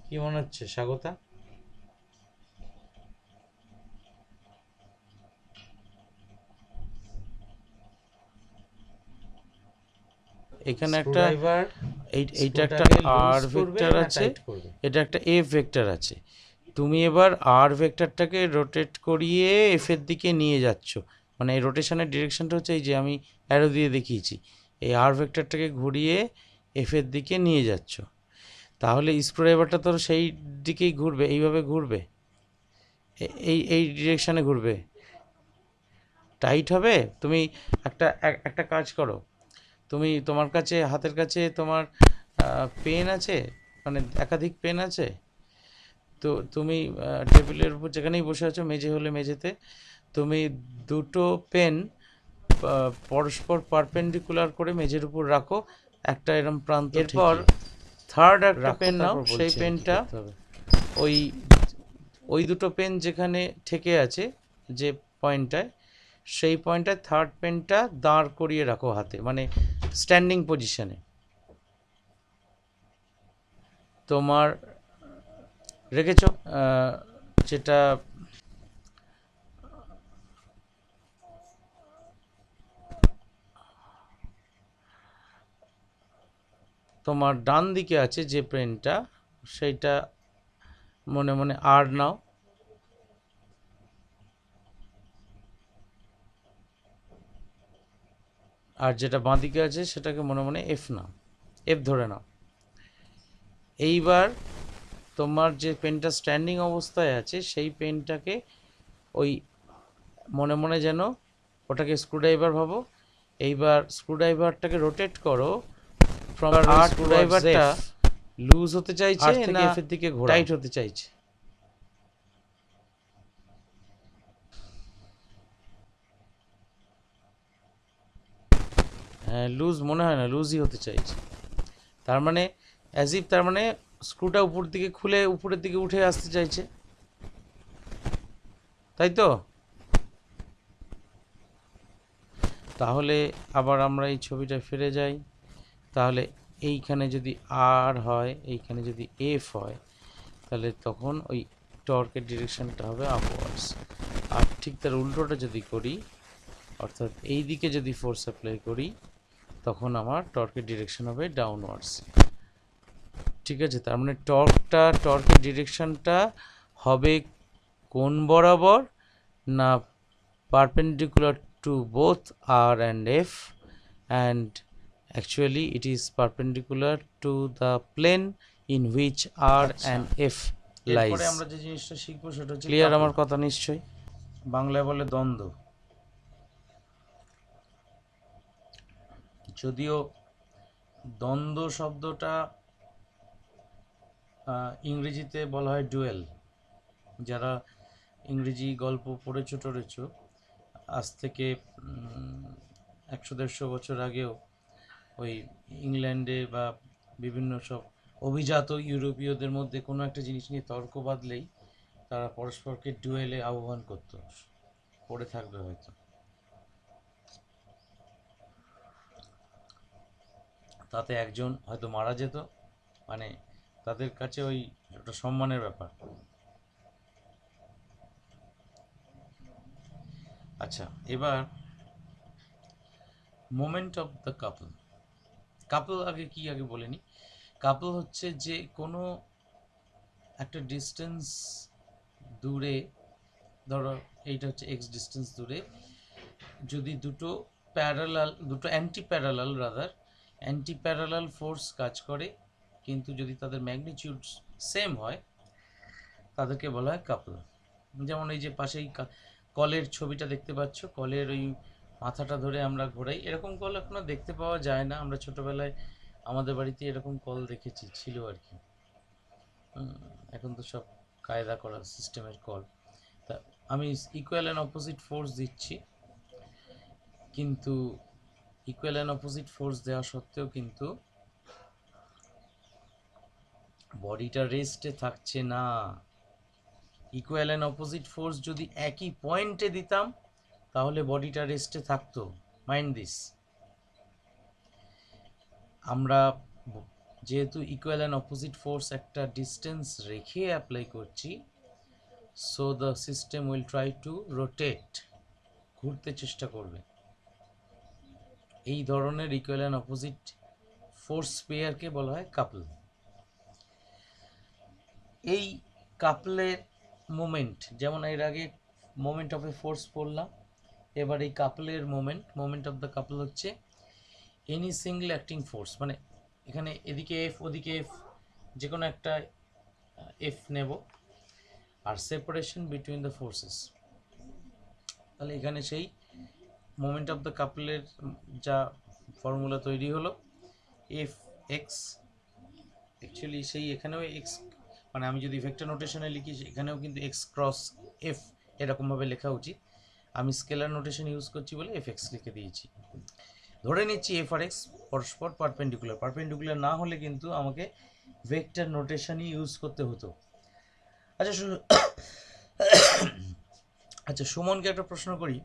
কি মনে হচ্ছে স্বাগতা? এখানে একটা এইটা একটা আর ভেক্টর আছে, এটা একটা এফ ভেক্টর আছে। তুমি এবার আর ভেক্টরটাকে রোটেট করিয়ে এফ এর দিকে নিয়ে যাচ্ছ, মানে এই রোটেশনের ডিরেকশনটা হচ্ছে এই যে আমি অ্যারো দিয়ে দেখিয়েছি, এই আর ভেক্টরটাকে ঘুরিয়ে এফ এর দিকে নিয়ে যাচ্ছ। তাহলে স্ক্রুড্রাইভারটা তো সেই দিকেই ঘুরবে, এইভাবে ঘুরবে, এই ডিরেকশানে ঘুরবে, টাইট হবে। তুমি একটা কাজ করো, তুমি তোমার কাছে হাতের কাছে তোমার পেন আছে, মানে একাধিক পেন আছে তো তুমি টেবিলের উপর যেখানেই বসে আছো, মেঝে হলে মেঝেতে, তুমি দুটো পেন পরস্পর পারপেন্ডিকুলার করে মেঝের উপর রাখো, একটা এরম প্রান্ত। এরপর থার্ড একটা পেন নাও, সেই পেনটা ওই ওই দুটো পেন যেখানে ঠেকে আছে যে পয়েন্টটায়, সেই পয়েন্টটায় থার্ড পেনটা দাঁড় করিয়ে রাখো হাতে, মানে স্ট্যান্ডিং পজিশনে। তোমার রেখেছো যেটা তোমার ডান দিকে আছে যে পেনটা, সেইটা মনে মনে আর নাও, আর যেটা বাঁ দিকে আছে সেটাকে মনে মনে এফ নাও, এফ ধরে নাও। এইবার তোমার যে পেনটা স্ট্যান্ডিং অবস্থায় আছে সেই পেনটাকে ওই মনে মনে যেন ওটাকে স্ক্রুড্রাইভার ভাবো। এইবার স্ক্রুড্রাইভারটাকে রোটেট করো, ফ্রম আর স্ক্রুড্রাইভারটা লুজ হতে চাইছে না এফের দিকে টাইট হতে চাইছে? হ্যাঁ, লুজ মনে হয় না, লুজই হতে চাইছে। তার মানে অ্যাজ ইফ, তার মানে স্ক্রুটা উপর দিকে খুলে উপরের দিকে উঠে আসতে চাইছে, তাই তো? তাহলে আবার আমরা এই ছবিটা ফিরে যাই। তাহলে এইখানে যদি আর হয়, এইখানে যদি এফ হয়, তাহলে তখন ওই টর্কের ডিরেকশনটা হবে আপওয়ার্ডস। আর ঠিক তার উল্টোটা যদি করি, অর্থাৎ এই দিকে যদি ফোর্স অ্যাপ্লাই করি, তখন আমার টর্কের ডিরেকশন হবে ডাউনওয়ার্ডস। ঠিক আছে, তার মানে টর্কের ডিরেকশনটা হবে কোন বরাবর, না perpendicular to both R and F, and actually it is perpendicular to the plane in which r and f lies. এরপরে আমরা যে জিনিসটা শিখবো সেটা হচ্ছে ক্লিয়ার আমার কথা নিশ্চয়ই? বাংলায় বলে দ্বন্দ্ব। যদিও দ্বন্দ্ব শব্দটা ইংরেজিতে বলা হয় ডুয়েল। যারা ইংরেজি গল্প পড়েছো টড়েছো, আজ থেকে 100-150 বছর আগেও ওই ইংল্যান্ডে বা বিভিন্ন সব অভিজাত ইউরোপীয়দের মধ্যে কোনো একটা জিনিস নিয়ে তর্ক বাঁধলেই তারা পরস্পরকে ডুয়েলে আহ্বান করতো, পড়ে থাকবে হয়তো। তাতে একজন হয়তো মারা যেত, মানে তাদের কাছে ওই একটা সম্মানের ব্যাপার। আচ্ছা, এবার মোমেন্ট অফ দ্য কাপল। কাপল আগে কি আগে বলে নি। কাপল হচ্ছে যে কোনো একটা ডিস্টেন্স দূরে, ধরো এইটা হচ্ছে এক্স ডিস্টেন্স দূরে, যদি দুটো অ্যান্টি প্যারালাল ফোর্স কাজ করে, কিন্তু যদি তাদের ম্যাগনিটিউড সেম হয়, তাদেরকে বলা হয় কাপল। যেমন এই যে পাশেই কলের ছবিটা দেখতে পাচ্ছ, কলের ওই মাথাটা ধরে আমরা ঘোরাই, এরকম কল এখন দেখতে পাওয়া যায় না। আমরা ছোটোবেলায় আমাদের বাড়িতে এরকম কল দেখেছি, ছিল আর কি। এখন তো সব কায়দা করা সিস্টেমের কল। তা আমি ইকুয়াল অ্যান্ড অপোজিট ফোর্স দিচ্ছি, কিন্তু ইকুয়াল অ্যান্ড অপোজিট ফোর্স দেওয়া সত্ত্বেও কিন্তু বডিটা রেস্টে থাকছে না। ইকুয়াল অ্যান্ড অপোজিট ফোর্স যদি একই পয়েন্টে দিতাম তাহলে বডিটা রেস্টে থাকতো। মাইন্ড দিস, আমরা যেহেতু ইকুয়াল অ্যান্ড অপোজিট ফোর্স একটা ডিস্টেন্স রেখে অ্যাপ্লাই করছি, so the system will try to rotate, ঘুরতে চেষ্টা করবে। এই ধরনের ইকুয়াল অ্যান্ড অপোজিট ফোর্স পেয়ারকে বলা হয় কাপল। এই কাপলের মোমেন্ট, যেমন এর আগে মোমেন্ট অফ এ ফোর্স পড়লাম, এবার এই কাপলের মোমেন্ট অফ দ্য কাপল হচ্ছে এনি সিঙ্গল অ্যাক্টিং ফোর্স, মানে এখানে এদিকে এফ ওদিকে এফ, যে কোনো একটা এফ নেব, আর সেপারেশন বিটুইন দ্য ফোর্সেস। তাহলে এখানে সেই মোমেন্ট অফ দ্য কাপলের যা ফর্মুলা তৈরি হলো, এফ এক্স, অ্যাকচুয়ালি সেই এখানেও এক্স, মানে আমি যদি ভেক্টর নোটেশনে লিখি এখানেও কিন্তু এক্স ক্রস এফ এরকমভাবে লেখা উচিত। আমি স্কেলার নোটেশন ইউজ করছি বলে এফ এক্স লিখে দিয়েছি। ধরে নিচ্ছি এফ আর এক্স পরস্পর পারপেন্ডিকুলার। পারপেন্ডিকুলার না হলে কিন্তু আমাকে ভেক্টর নোটেশনই ইউজ করতে হতো। আচ্ছা আচ্ছা, সুমনকে একটা প্রশ্ন করি।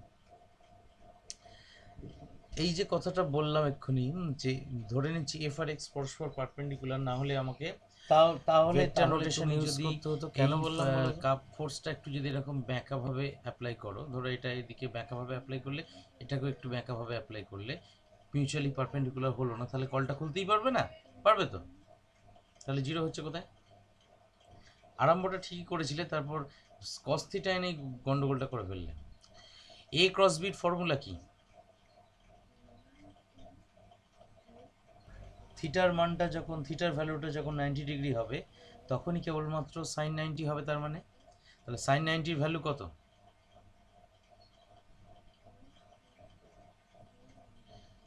এই যে কথাটা বললাম এক্ষুনি, যে ধরে নিচ্ছি এফ আর এক্স পরস্পর পারপেন্ডিকুলার, না হলে আমাকে তাহলে ভেক্টর নোটেশন তুমি ইউজ যদি করতে হতো। কেন বললাম বলো? কাপ ফোর্সটা একটু যদি এরকম ব্যাঁকাভাবে অ্যাপ্লাই করো, ধরো এটা এদিকে ব্যাঁকাভাবে অ্যাপ্লাই করলে, এটাকেও একটু ব্যাঁকাভাবে অ্যাপ্লাই করলে, মিউচুয়ালি পারপেন্ডিকুলার হলো না, তাহলে কলটা খুলতেই পারবে না? পারবে তো? তাহলে জিরো হচ্ছে কোথায়? আরম্ভটা ঠিকই করেছিলে, তারপর কস থিটা এনে গন্ডগোলটা করে ফেললে। এ ক্রস বির ফর্মুলা কি? থিটার মানটা যখন, থিটার ভ্যালুটা যখন 90 ডিগ্রি হবে তখনই কেবলমাত্র সাইন 90 হবে। তার মানে তাহলে সাইন 90-র ভ্যালু কত?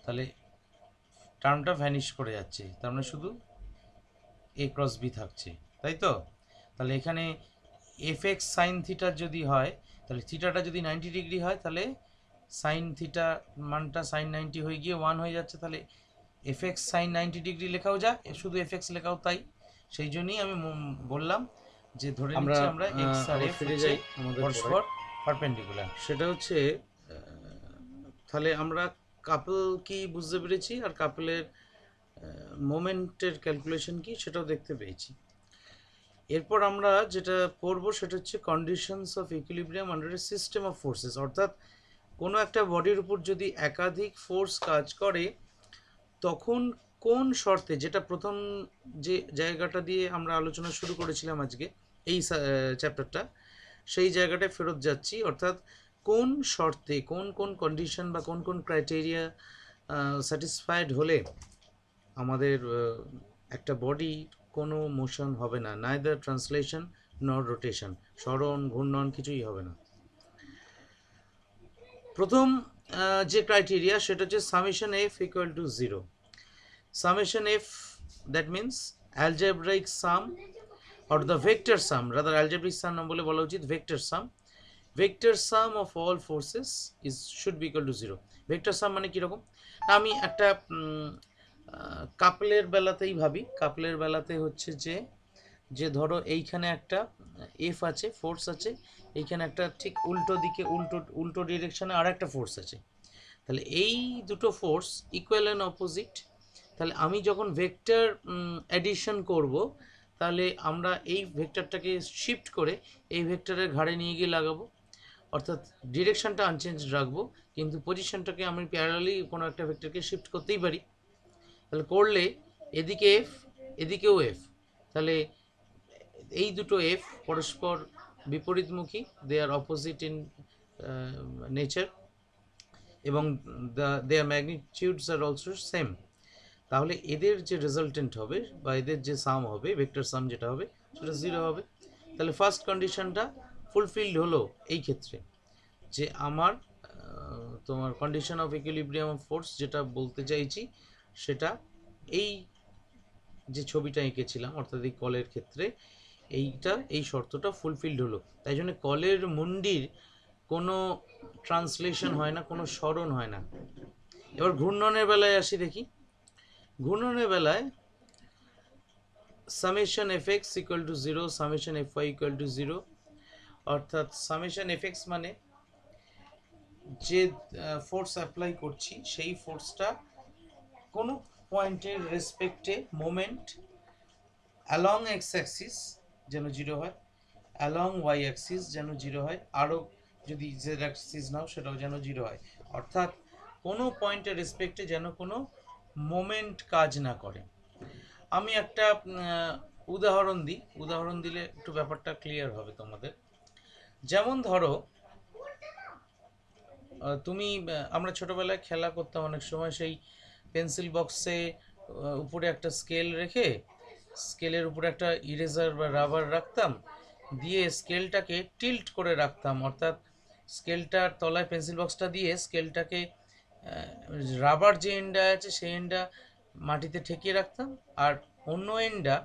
তাহলে টার্মটা ভ্যানিশ করে যাচ্ছে, তার মানে শুধু এ ক্রস বি থাকছে, তাই তো? তাহলে এখানে এফ এক্স সাইন থিটা যদি হয়, তাহলে থিটাটা যদি 90 ডিগ্রি হয়, তাহলে সাইন থিটা মানটা সাইন 90 হয়ে গিয়ে 1 হয়ে যাচ্ছে। তাহলে এফ এক্স সাইন 90 ডিগ্রি লেখাও যা, শুধু এফ এক্স লেখাও তাই। সেই জন্যই আমি বললাম যে ধরে নিচ্ছি আমরা এক্স আর এফ ফিরে হচ্ছে যাই আমাদের পরস্পর পারপেন্ডিকুলার। সেটা হচ্ছে তাহলে আমরা কাপল কি বুঝতে পেরেছি, আর কাপলের মোমেন্টের ক্যালকুলেশন কি সেটাও দেখতে পেয়েছি। এরপর আমরা যেটা করব সেটা হচ্ছে conditions of equilibrium under a system of forces. অর্থাৎ কোনো একটা বডির উপর যদি একাধিক ফোর্স কাজ করে তখন কোন শর্তে, যেটা প্রথম যে জায়গাটা দিয়ে আমরা আলোচনা শুরু করেছিলাম আজকে এই চ্যাপ্টারটা, সেই জায়গাটায় ফেরত যাচ্ছি। অর্থাৎ কোন শর্তে, কোন কোন কন্ডিশন বা কোন কোন ক্রাইটেরিয়া স্যাটিসফাইড হলে আমাদের একটা বডি কোনো মোশন হবে না, নাইদার ট্রান্সলেশন নর রোটেশন, সরণ ঘূর্ণন কিছুই হবে না। প্রথম যে ক্রাইটেরিয়া সেটা হচ্ছে summation F equal to 0। summation f, that means algebraic sum or the vector sum, rather algebraic sum না বলে বলা উচিত vector sum of all forces is should be equal to 0. vector sum মানে কিরকম? আমি একটা কাপলের বেলাতেই ভাবি। কাপলের বেলাতে হচ্ছে যে ধরো এইখানে একটা এফ আছে, ফোর্স আছে, এইখানে একটা ঠিক উল্টো দিকে উল্টো ডিরেকশনে আর একটা ফোর্স আছে। তাহলে এই দুটো ফোর্স ইকুয়াল অ্যান্ড অপোজিট। তাহলে আমি যখন ভেক্টর অ্যাডিশন করব, তাহলে আমরা এই ভেক্টরটাকে শিফট করে এই ভেক্টরের ঘাড়ে নিয়ে গিয়ে লাগাবো, অর্থাৎ ডিরেকশনটা আনচেঞ্জ রাখবো, কিন্তু পজিশনটাকে আমি প্যারালালি কোনো একটা ভেক্টরকে শিফট করতেই পারি। তাহলে করলে এদিকে এফ, এদিকেও এফ, তাহলে এই দুটো এফ পরস্পর বিপরীতমুখী, দে আর অপোজিট ইন নেচার, এবং দেয়ার ম্যাগনিটিউডস আর অলসো সেম। তাহলে এদের যে রেজাল্টেন্ট হবে বা এদের যে সাম হবে, ভেক্টর সাম যেটা হবে, সেটা 0 হবে। তাহলে ফার্স্ট কন্ডিশনটা ফুলফিলড হলো এই ক্ষেত্রে, যে আমার তোমার condition of equilibrium of force যেটা বলতে চাইছি সেটা এই যে ছবিটা এঁকেছিলাম, অর্থাৎ এই কলের ক্ষেত্রে এই শর্তটা ফুলফিলড হলো। তাই জন্য কলের মুন্ডির কোনো ট্রান্সলেশন হয় না, কোনো স্মরণ হয় না। এবার ঘূর্ণনের বেলায় আসি, দেখি। ঘূর্ণনের বেলায় summation F X equal to 0, summation F Y equal to 0, অর্থাৎ সামেশন এফ এক্স মানে যে ফোর্স অ্যাপ্লাই করছি সেই ফোর্সটা কোনো পয়েন্টের রেসপেক্টে মোমেন্ট অ্যালং এক্স অ্যাক্সিস যেন 0 হয়, অ্যালং ওয়াই অ্যাক্সিস যেন 0 হয়, আরও যদি জেড অ্যাক্সিস নাও সেটাও যেন 0 হয়। অর্থাৎ কোনো পয়েন্টের রেসপেক্টে যেন কোনো মোমেন্ট কাজ না করে। আমি একটা উদাহরণ দিলে একটু ব্যাপারটা ক্লিয়ার হবে তোমাদের। যেমন ধরো আমরা ছোটবেলায় খেলা করতাম অনেক সময়, সেই পেন্সিল বক্সে উপরে একটা স্কেল রেখে স্কেলের উপরে একটা ইরেজার বা রাবার রাখতাম, দিয়ে স্কেলটাকে টিল্ট করে রাখতাম, অর্থাৎ স্কেলটার তলায় পেন্সিল বক্সটা দিয়ে স্কেলটাকে রাবার যে এন্ডা আছে সেই এন্ডা মাটিতে ঠেকিয়ে রাখতাম, আর অন্য এন্ডা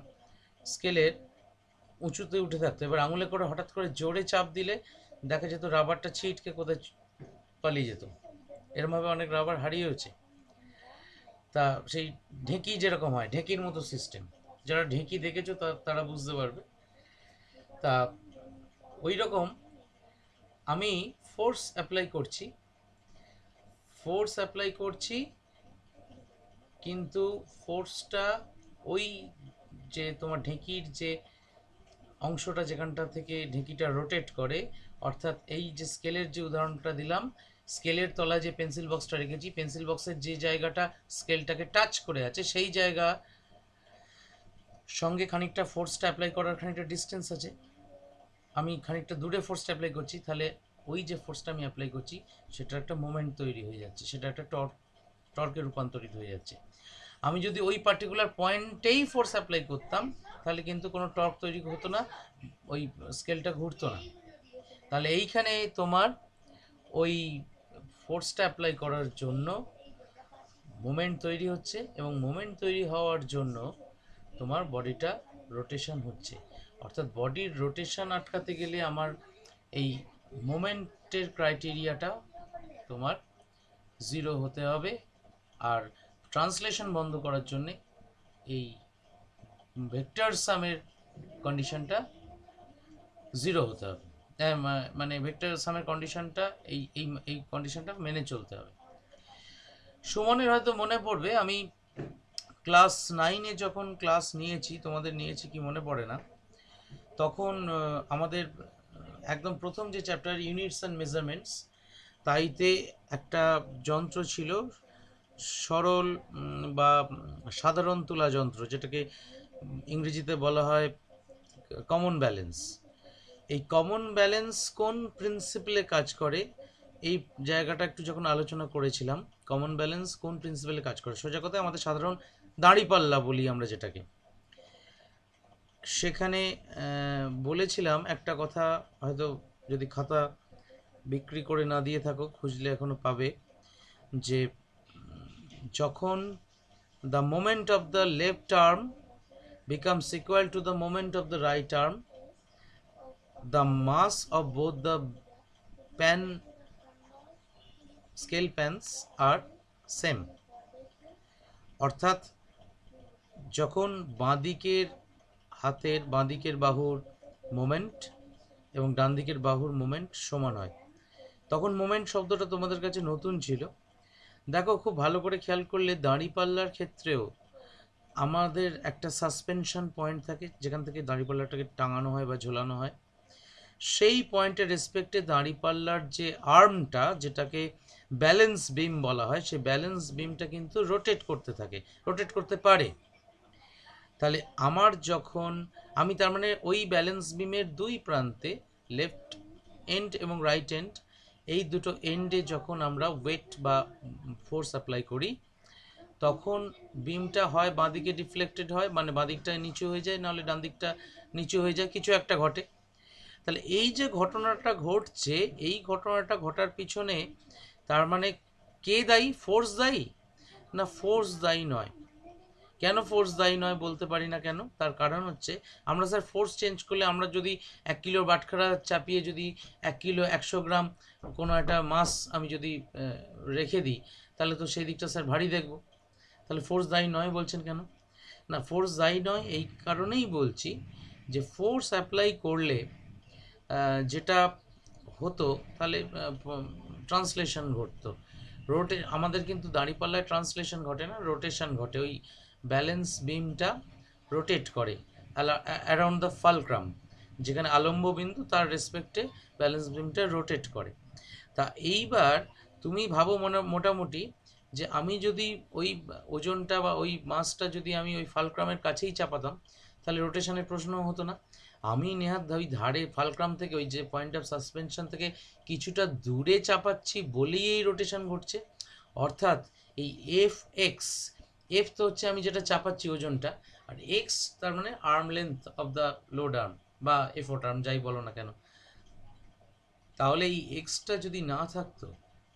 স্কেলের উঁচুতে উঠে থাকতো। এবার আঙুলে করে হঠাৎ করে জোরে চাপ দিলে দেখা যেত রাবারটা ছিটকে কোথায় পালিয়ে যেত। এরমভাবে অনেক রাবার হারিয়েছে। তা সেই ঢেঁকি যেরকম হয়, ঢেঁকির মতো সিস্টেম, যারা ঢেঁকি দেখেছো তারা বুঝতে পারবে। তা ওই রকম আমি ফোর্স অ্যাপ্লাই করছি, কিন্তু ফোর্সটা ওই যে তোমার ঢেঁকির যে অংশটা যেখানটা থেকে ঢেঁকিটা রোটেট করে, অর্থাৎ এই যে স্কেলের যে উদাহরণটা দিলাম, স্কেলের তলায় যে পেন্সিল বক্সটা রেখেছি, পেন্সিল বক্সের যে জায়গাটা স্কেলটাকে টাচ করে আছে সেই জায়গা সঙ্গে খানিকটা ফোর্সটা অ্যাপ্লাই করার খানিকটা ডিস্টেন্স আছে। আমি খানিকটা দূরে ফোর্সটা অ্যাপ্লাই করছি, তাহলে ওই যে ফোর্সটা আমি অ্যাপ্লাই করছি সেটার একটা মোমেন্ট তৈরি হয়ে যাচ্ছে, সেটা একটা টর্কে রূপান্তরিত হয়ে যাচ্ছে। আমি যদি ওই পার্টিকুলার পয়েন্টেই ফোর্স অ্যাপ্লাই করতাম তাহলে কিন্তু কোনো টর্ক তৈরি হতো না, ওই স্কেলটা ঘুরতো না। তাহলে এইখানে তোমার ওই ফোর্সটা অ্যাপ্লাই করার জন্য মোমেন্ট তৈরি হচ্ছে, এবং মোমেন্ট তৈরি হওয়ার জন্য তোমার বডিটা রোটেশন হচ্ছে। অর্থাৎ বডির রোটেশন আটকাতে গেলে আমার এই মোমেন্টের ক্রাইটেরিয়াটা তোমার 0 হতে হবে, আর ট্রান্সলেশন বন্ধ করার জন্যে এই ভেক্টর সামের কন্ডিশনটা 0 হতে হবে। মানে ভেক্টর সামের কন্ডিশনটা এই এই এই কন্ডিশনটা মেনে চলতে হবে। সুমনের হয়তো মনে পড়বে, আমি ক্লাস 9-এ যখন ক্লাস নিয়েছি, তোমাদের নিয়েছি কি মনে পড়ে না, তখন আমাদের একদম প্রথম যে চ্যাপ্টার ইউনিটস অ্যান্ড মেজারমেন্টস, তাইতে একটা যন্ত্র ছিল সরল বা সাধারণ তুলা যন্ত্র, যেটাকে ইংরেজিতে বলা হয় কমন ব্যালেন্স। এই কমন ব্যালেন্স কোন প্রিন্সিপালে কাজ করে এই জায়গাটা একটু যখন আলোচনা করেছিলাম, কমন ব্যালেন্স কোন প্রিন্সিপালে কাজ করে, সোজা কথায় আমাদের সাধারণ দাঁড়িপাল্লা বলি আমরা যেটাকে, সেখানে বলেছিলাম একটা কথা, হয়তো যদি খাতা বিক্রি করে না দিয়ে থাকো খুঁজলে এখনো পাবে, যে যখন the moment of the left arm becomes equal to the moment of the right arm, the mass of both the scale pans are same. অর্থাৎ যখন বাঁদিকের হাতের বাঁদিকের বাহুর মোমেন্ট এবং ডান দিকের বাহুর মোমেন্ট সমান হয়, তখন মোমেন্ট শব্দটা তোমাদের কাছে নতুন ছিল। দেখো খুব ভালো করে খেয়াল করলে দাঁড়িপাল্লার ক্ষেত্রেও আমাদের একটা সাসপেনশন পয়েন্ট থাকে যেখান থেকে দাঁড়িপাল্লাটাকে টাঙানো হয় বা ঝোলানো হয়। সেই পয়েন্টের রেসপেক্টে দাঁড়িপাল্লার যে আর্মটা, যেটাকে ব্যালেন্স বিম বলা হয়, সেই ব্যালেন্স বিমটা কিন্তু রোটেট করতে পারে। তাহলে আমি তার মানে ওই ব্যালেন্স বিমের দুই প্রান্তে, লেফট এন্ড এবং রাইট এন্ড, এই দুটো এন্ডে যখন আমরা ওয়েট বা ফোর্স অ্যাপ্লাই করি, তখন বিমটা হয় বাঁদিকে ডিফ্লেক্টেড হয়, মানে বাঁদিকটা নিচু হয়ে যায়, নাহলে ডান দিকটা নিচু হয়ে যায়, কিছু একটা ঘটে। তাহলে এই যে ঘটনাটা ঘটছে, এই ঘটনাটা ঘটার পিছনে তার মানে কে দায়ী? ফোর্স দায়ী? না, ফোর্স দায়ী নয়, কেন ফোর্স দায়ী নয় বলতে পারি না কেন, তার কারণ হচ্ছে আমরা স্যার ফোর্স চেঞ্জ করলে, আমরা যদি 1 কিলো বাটখারা চাপিয়ে যদি 1 কিলো 100 গ্রাম কোনো একটা মাস আমি যদি রেখে দিই, তাহলে তো সেই দিকটা স্যার ভারী দেখব। তাহলে ফোর্স দায়ী নয় বলছেন কেন? না, ফোর্স দায়ী নয় এই কারণেই বলছি যে ফোর্স অ্যাপ্লাই করলে যেটা হতো, তাহলে ট্রান্সলেশন ঘটতো। আমাদের কিন্তু দাঁড়িপাল্লায় ট্রান্সলেশন ঘটে না, রোটেশন ঘটে। ওই ব্যালেন্স বিমটা রোটেট করে অ্যারাউন্ড দ্য ফালক্রাম, যেখানে আলম্ব বিন্দু তার রেসপেক্টে ব্যালেন্স বিমটা রোটেট করে। তা এইবার তুমি ভাবো মোটামুটি যে আমি যদি ওই ওজনটা বা ওই মাসটা যদি আমি ওই ফালক্রামের কাছেই চাপাতাম, তাহলে রোটেশনের প্রশ্ন হতো না। আমি নেহাত ওই ধারে ফালক্রাম থেকে, ওই যে পয়েন্ট অফ সাসপেনশন থেকে কিছুটা দূরে চাপাচ্ছি বলেই এই রোটেশন ঘটছে। অর্থাৎ এই এফ তো হচ্ছে আমি যেটা চাপাচ্ছি ওজনটা, আর এক্স তার মানে arm length of the load arm বা এফোর্ট আর্ম, যাই বলো না কেন। তাহলে এই এক্সটা যদি না থাকতো,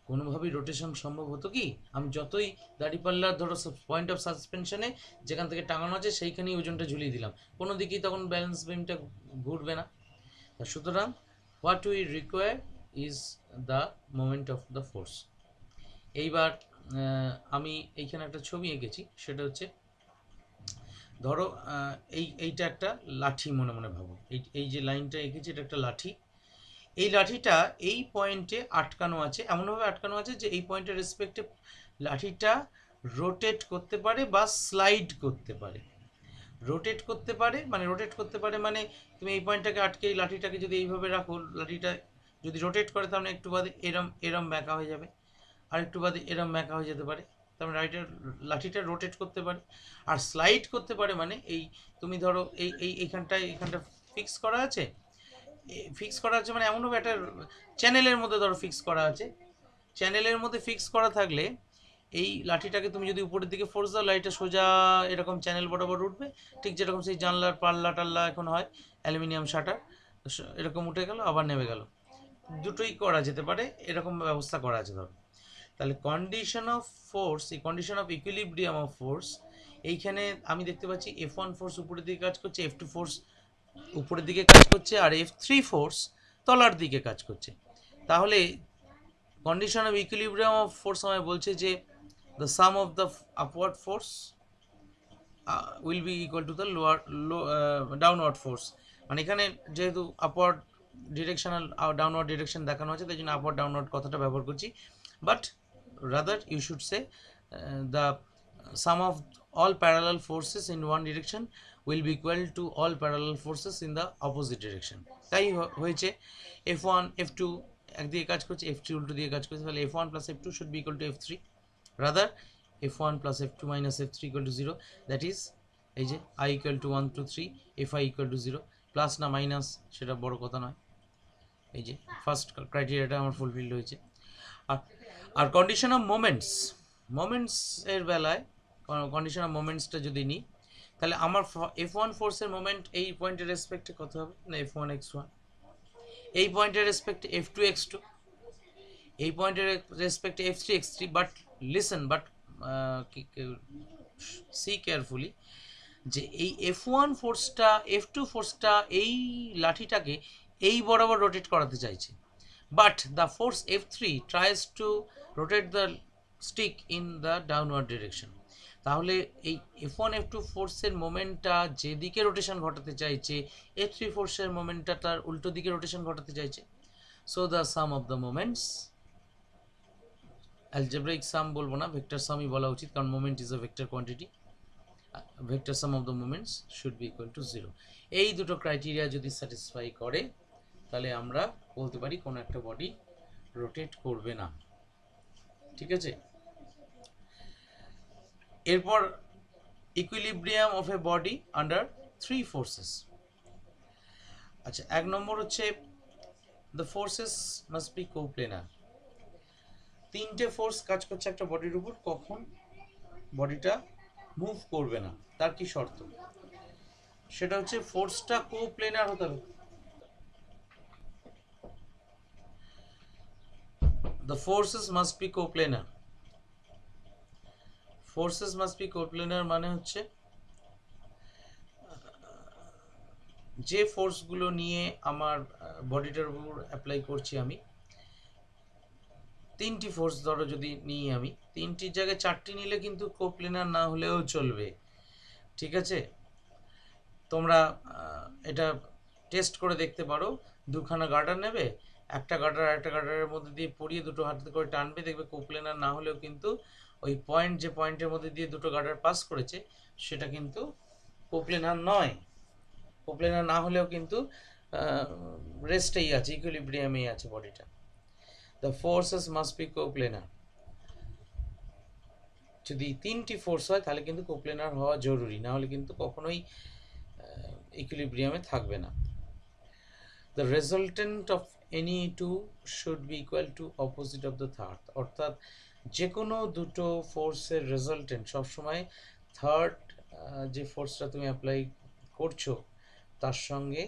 কোনোভাবেই রোটেশন সম্ভব হতো কি? আমি যতই দাঁড়িপাল্লার ধরো পয়েন্ট অফ সাসপেনশনে যেখান থেকে টাঙানো আছে সেইখানেই ওজনটা ঝুলিয়ে দিলাম, কোনো দিকেই তখন ব্যালেন্স বিমটা ঘুরবে না। সুতরাং what we require is the moment of the force. এইবার আমি এইখানে একটা ছবি এঁকেছি, সেটা হচ্ছে ধরো এইটা একটা লাঠি, মনে মনে ভাবো এই যে লাইনটা এঁকেছি এটা একটা লাঠি। এই লাঠিটা এই পয়েন্টে আটকানো আছে, এমনভাবে আটকানো আছে যে এই পয়েন্টের রেসপেক্টে লাঠিটা রোটেট করতে পারে বা স্লাইড করতে পারে। রোটেট করতে পারে মানে তুমি এই পয়েন্টটাকে আটকে এই লাঠিটাকে যদি এইভাবে রাখো, লাঠিটা যদি রোটেট করে তার মানে একটু বাদে এরম এরম ব্যাঁকা হয়ে যাবে, আর একটু বাদে এরম ব্যাঁকা হয়ে যেতে পারে। তার মানে লাঠিটা রোটেট করতে পারে। আর স্লাইড করতে পারে মানে এই তুমি ধরো এইখানটা ফিক্স করা আছে, মানে এমনভাবে একটা চ্যানেলের মধ্যে ধরো ফিক্স করা আছে। চ্যানেলের মধ্যে ফিক্স করা থাকলে এই লাঠিটাকে তুমি যদি উপরের দিকে ফোর্স দাও, লাঠিটা সোজা এরকম চ্যানেল বরাবর উঠবে, ঠিক যেরকম সেই জানলার পাল্লা টাল্লা এখন হয় অ্যালুমিনিয়াম শাটার, এরকম উঠে গেল আবার নেমে গেল। দুটোই করা যেতে পারে, এরকম ব্যবস্থা করা আছে ধরো। তাহলে কন্ডিশন অফ ফোর্স, এই condition of equilibrium of force, এইখানে আমি দেখতে পাচ্ছি F1 ফোর্স উপরের দিকে কাজ করছে, F2 ফোর্স উপরের দিকে কাজ করছে, আর F3 ফোর্স তলার দিকে কাজ করছে। তাহলে condition of equilibrium of force আমায় বলছে যে the sum of the upward force will be equal to the downward force. মানে এখানে যেহেতু আপওয়ার্ড ডিরেকশনাল ডাউনওয়ার্ড ডিরেকশন দেখানো আছে, তাই জন্য আপওয়ার্ড ডাউনওয়ার্ড কথাটা ব্যবহার করছি। But rather you should say the sum of all parallel forces in one direction will be equal to all parallel forces in the opposite direction. তাই হয়েছে F1 F2 একদিকে কাজ করছে, F3 উল্টো দিকে কাজ করছে, তাহলে F1 plus F2 should be equal to F3. Rather F1 plus F2 minus F3 equal to 0. That is এই যে I equal to 1 to 3, Fi equal to 0. Plus না মাইনাস সেটা বড় কথা নয়, এই যে ফার্স্ট ক্রাইটেরিয়াটা আমার ফুলফিল হয়েছে। আর কন্ডিশন অফ মোমেন্টস এর বেলায় কন্ডিশন অফ মোমেন্টসটা যদি নিই, তাহলে আমার F1 ফোর্সের মোমেন্ট এই পয়েন্টের রেসপেক্টে কত হবে না F1 x1, এই পয়েন্টের রেসপেক্টে F2 x2, এই পয়েন্টের রেসপেক্টে F3 x3। But listen, see carefully, যে এই F1 ফোর্সটা F2 ফোর্সটা এই লাঠিটাকে এই বরাবর রোটেট করাতে চাইছে, but the force F3 tries to rotate the stick in the downward direction. তাহলে এই F1 F2 ফোর্সের মোমেন্টটা যেদিকে রোটেশন ঘটাতে চাইছে, F3 ফোর্সের মোমেন্টটা তার উল্টো দিকে রোটেশন ঘটাতে চাইছে। So the sum of the moments, algebraic sum বলবো না, ভেক্টর সামই বলা উচিত, কারণ moment is a vector quantity. Vector sum of the moments should be equal to 0। এই দুটো ক্রাইটেরিয়া যদি স্যাটিসফাই করে, তাহলে আমরা বলতে পারি কোনো একটা বডি রোটেট করবে না। ঠিক আছে, এরপর equilibrium of A body under 3 forces. আচ্ছা, 1 নম্বর হচ্ছে দ্য ফোর্সেস মাস্ট বি কোপ্লেনার। 3টে ফোর্স কাজ করছে একটা বডির উপর, কখন বডিটা মুভ করবে না, তার কি শর্ত? সেটা হচ্ছে ফোর্সটা কোপ্লেনার হতে হবে। The forces must be coplanar. Forces must be coplanar মানে হচ্ছে যে ফোর্সগুলো নিয়ে আমার বডিটার উপর অ্যাপ্লাই করছি আমি, তিনটি ফোর্স ধরো যদি নিই আমি, তিনটির জায়গায় চারটি নিলে কিন্তু কোপ্লেনার না হলেও চলবে। ঠিক আছে, তোমরা এটা টেস্ট করে দেখতে পারো। দুখানা গার্ডার নেবে, একটা গার্ডার আর একটা গার্ডারের মধ্যে দিয়ে পরিয়ে দুটো হাতে করে টানবে, দেখবে কোপ্লেনার না হলেও কিন্তু ওই পয়েন্ট, যে পয়েন্টের মধ্যে দিয়ে দুটো গার্ডার পাস করেছে সেটা কিন্তু কোপ্লেনার নয়। কোপ্লেনার না হলেও কিন্তু রেস্টেই আছে, ইকুইলিব্রিয়ামেই আছে বডিটা। The forces must be coplanar. যদি তিনটি ফোর্স হয় তাহলে কিন্তু কোপ্লেনার হওয়া জরুরি, না হলে কিন্তু কখনোই ইকুইলিব্রিয়ামে থাকবে না। The resultant of any two should be equal to opposite of the third. অর্থাৎ যে কোনো দুটো ফোর্সের রেজাল্টেন্ট সবসময় থার্ড যে ফোর্সটা তুমি অ্যাপ্লাই করছো তার সঙ্গে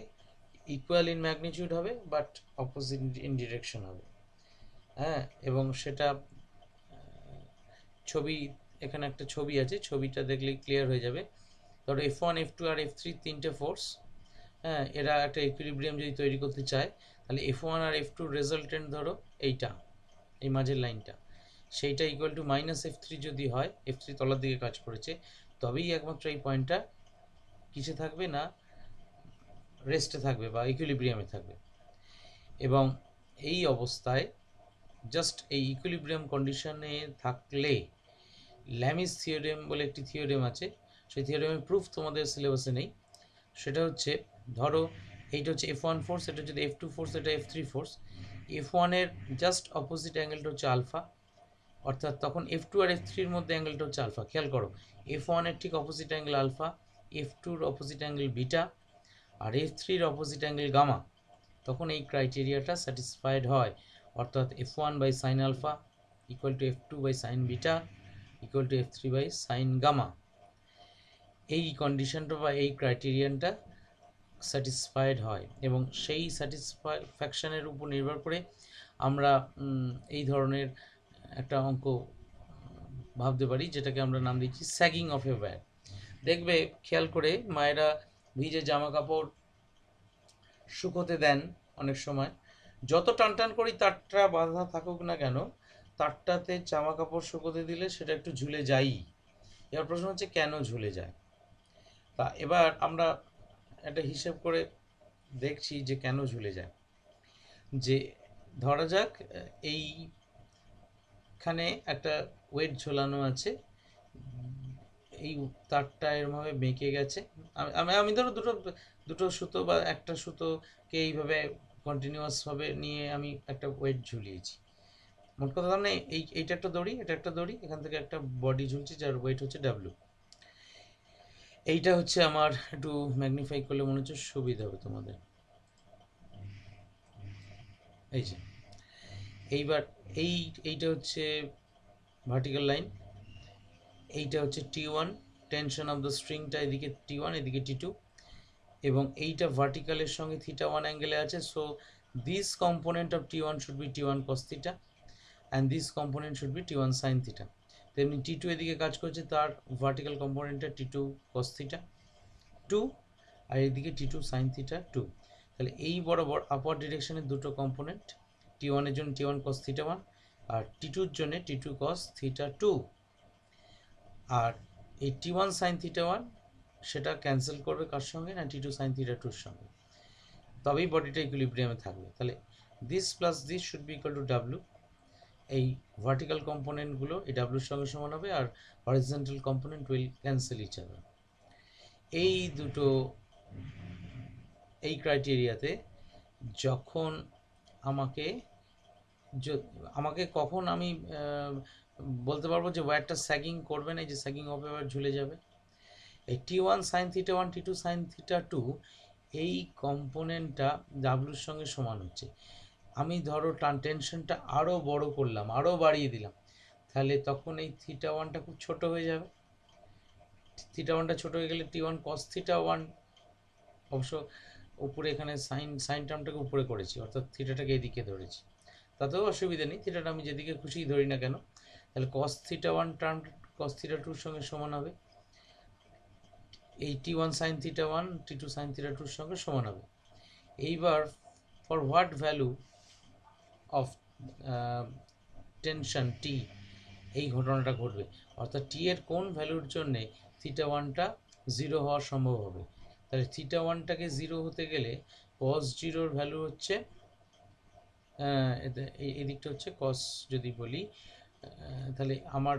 ইকুয়াল ইন ম্যাগনিটিউড হবে, বাট অপোজিট ইন ডিরেকশন হবে। হ্যাঁ, এবং সেটা ছবি, এখানে একটা ছবি আছে, ছবিটা দেখলেই ক্লিয়ার হয়ে যাবে। ধরো F1, F2 আর F3 তিনটে ফোর্স, হ্যাঁ, এরা একটা ইকুইলিব্রিয়াম যদি তৈরি করতে চায় তাহলে F1 আর F2 রেজাল্টেন্ট ধরো এইটা, এই মাঝের লাইনটা, সেইটা ইকুয়াল টু -F3 যদি হয়, F3 তলার দিকে কাজ করেছে, তবেই একমাত্র এই পয়েন্টটা কিসে থাকবে না রেস্টে থাকবে বা ইকুইলিব্রিয়ামে থাকবে। এবং এই অবস্থায় জাস্ট এই ইকুইলিব্রিয়াম কন্ডিশনে থাকলে ল্যামিস থিওরেম বলে একটি থিওরেম আছে, সেই থিওরেমের প্রুফ তোমাদের সিলেবাসে নেই। সেটা হচ্ছে, ধরো এইটা হচ্ছে F1 ফোর্স, এটা যদি F2 ফোর্স, এটা F3 ফোর্স। F1 এর জাস্ট অপোজিট অ্যাঙ্গেলটা হচ্ছে আলফা, অর্থাৎ তখন F2 আর F3-র মধ্যে অ্যাঙ্গেলটা হচ্ছে আলফা। খেয়াল করো, F1 এর ঠিক অপোজিট অ্যাঙ্গেল আলফা, F2-র অপোজিট অ্যাঙ্গেল বিটা, আর F3-র অপোজিট অ্যাঙ্গেল গামা। তখন এই ক্রাইটেরিয়াটা স্যাটিসফাইড হয়, অর্থাৎ F1 by sine alpha equal to F2 by sine beta equal to F3 by sine gamma. এই কন্ডিশনটা বা এই ক্রাইটেরিয়ানটা স্যাটিসফাইড হয়, এবং সেই স্যাটিসফ্যাকশানের উপর নির্ভর করে আমরা এই ধরনের একটা অঙ্ক ভাবতে পারি, যেটাকে আমরা নাম দিচ্ছি স্যাগিং অফ এ ওয়্যার। দেখবে খেয়াল করে, মায়েরা ভিজে জামা কাপড় শুকোতে দেন অনেক সময়, যত টান টান করি তারটা বাঁধা থাকুক না কেন, তারটাতে জামা কাপড় শুকোতে দিলে সেটা একটু ঝুলে যায়ই। এবার প্রশ্ন হচ্ছে কেন ঝুলে যায়। তা এবার আমরা একটা হিসেব করে দেখছি যে কেন ঝুলে যায়। যে ধরা যাক এইখানে একটা ওয়েট ঝোলানো আছে, এই তারটা এরভাবে বেঁকে গেছে, আমি ধরো দুটো সুতো বা একটা সুতোকে এইভাবে কন্টিনিউয়াসভাবে নিয়ে আমি একটা ওয়েট ঝুলিয়েছি। মোট কথা মানে এইটা একটা দড়ি, এটা একটা দড়ি, এখান থেকে একটা বডি ঝুলছে যার ওয়েট হচ্ছে W। এইটা হচ্ছে আমার, একটু ম্যাগনিফাই করলে মনে হচ্ছে সুবিধা হবে তোমাদের। এই যে এইবার এইটা হচ্ছে ভার্টিক্যাল লাইন, এইটা হচ্ছে T1, টেনশন অফ দ্য স্ট্রিংটা এদিকে T1, এদিকে T2, এবং এইটা ভার্টিক্যালের সঙ্গে θ1 অ্যাঙ্গেলে আছে। So this component of T1 should be T1 cos θ and this component should be T1 sin θ। তেমনি T2 এদিকে কাজ করছে, তার ভার্টিক্যাল কম্পোনেন্টটা T2 cos θ 2, আর এদিকে T2 sin θ 2। তাহলে এই বরাবর আপার ডিরেকশনের দুটো কম্পোনেন্ট, T1 এর জন্য T1 cos θ1 আর T2-র জন্য T2 cos θ 2। আর এই T1 sin θ1 সেটা ক্যান্সেল করবে কার সঙ্গে না T2 sin θ 2-র সঙ্গে, তবেই বডিটা ইকুইলিব্রিয়ামে থাকবে। তাহলে this plus this should be equal to W। এই ভার্টিক্যাল কম্পোনেন্টগুলো এই ডাব্লুর সঙ্গে সমান হবে, আর horizontal component will cancel each other. এই দুটো, এই ক্রাইটেরিয়াতে যখন আমাকে কখন আমি বলতে পারবো যে ওয়্যারটা স্যাগিং করবে না, এই যে স্যাগিং হবে, ওয়্যার ঝুলে যাবে। এই T1 sin θ1 T2 sin θ2 এই কম্পোনেন্টটা ডাব্লুর সঙ্গে সমান হচ্ছে। আমি ধরো টেনশনটা আরও বড় করলাম, আরও বাড়িয়ে দিলাম, তাহলে তখন এই θ1টা খুব ছোট হয়ে যাবে। θ1টা ছোট হয়ে গেলে T1 cos θ1, অবশ্য উপরে এখানে সাইন টার্মটাকে উপরে করেছি, অর্থাৎ থিটাটাকে এদিকে ধরেছি, তাতেও অসুবিধা নেই, থিটাটা আমি যেদিকে খুশি ধরি না কেন। তাহলে cos θ1 টার্ম কস থিটা টুর সঙ্গে সমান হবে, এই টি1 সাইন থিটা 1 টি2 সাইন থিটা টুর সঙ্গে সমান হবে। এইবার for what value of tension T এই ঘটনাটা ঘটবে, অর্থাৎ টি এর কোন ভ্যালুর জন্যে থিটা ওয়ানটা জিরো হওয়া সম্ভব হবে। তাহলে থিটা ওয়ানটাকে জিরো হতে গেলে কস জিরোর ভ্যালু হচ্ছে এই দিকটা হচ্ছে কস, যদি বলি তাহলে আমার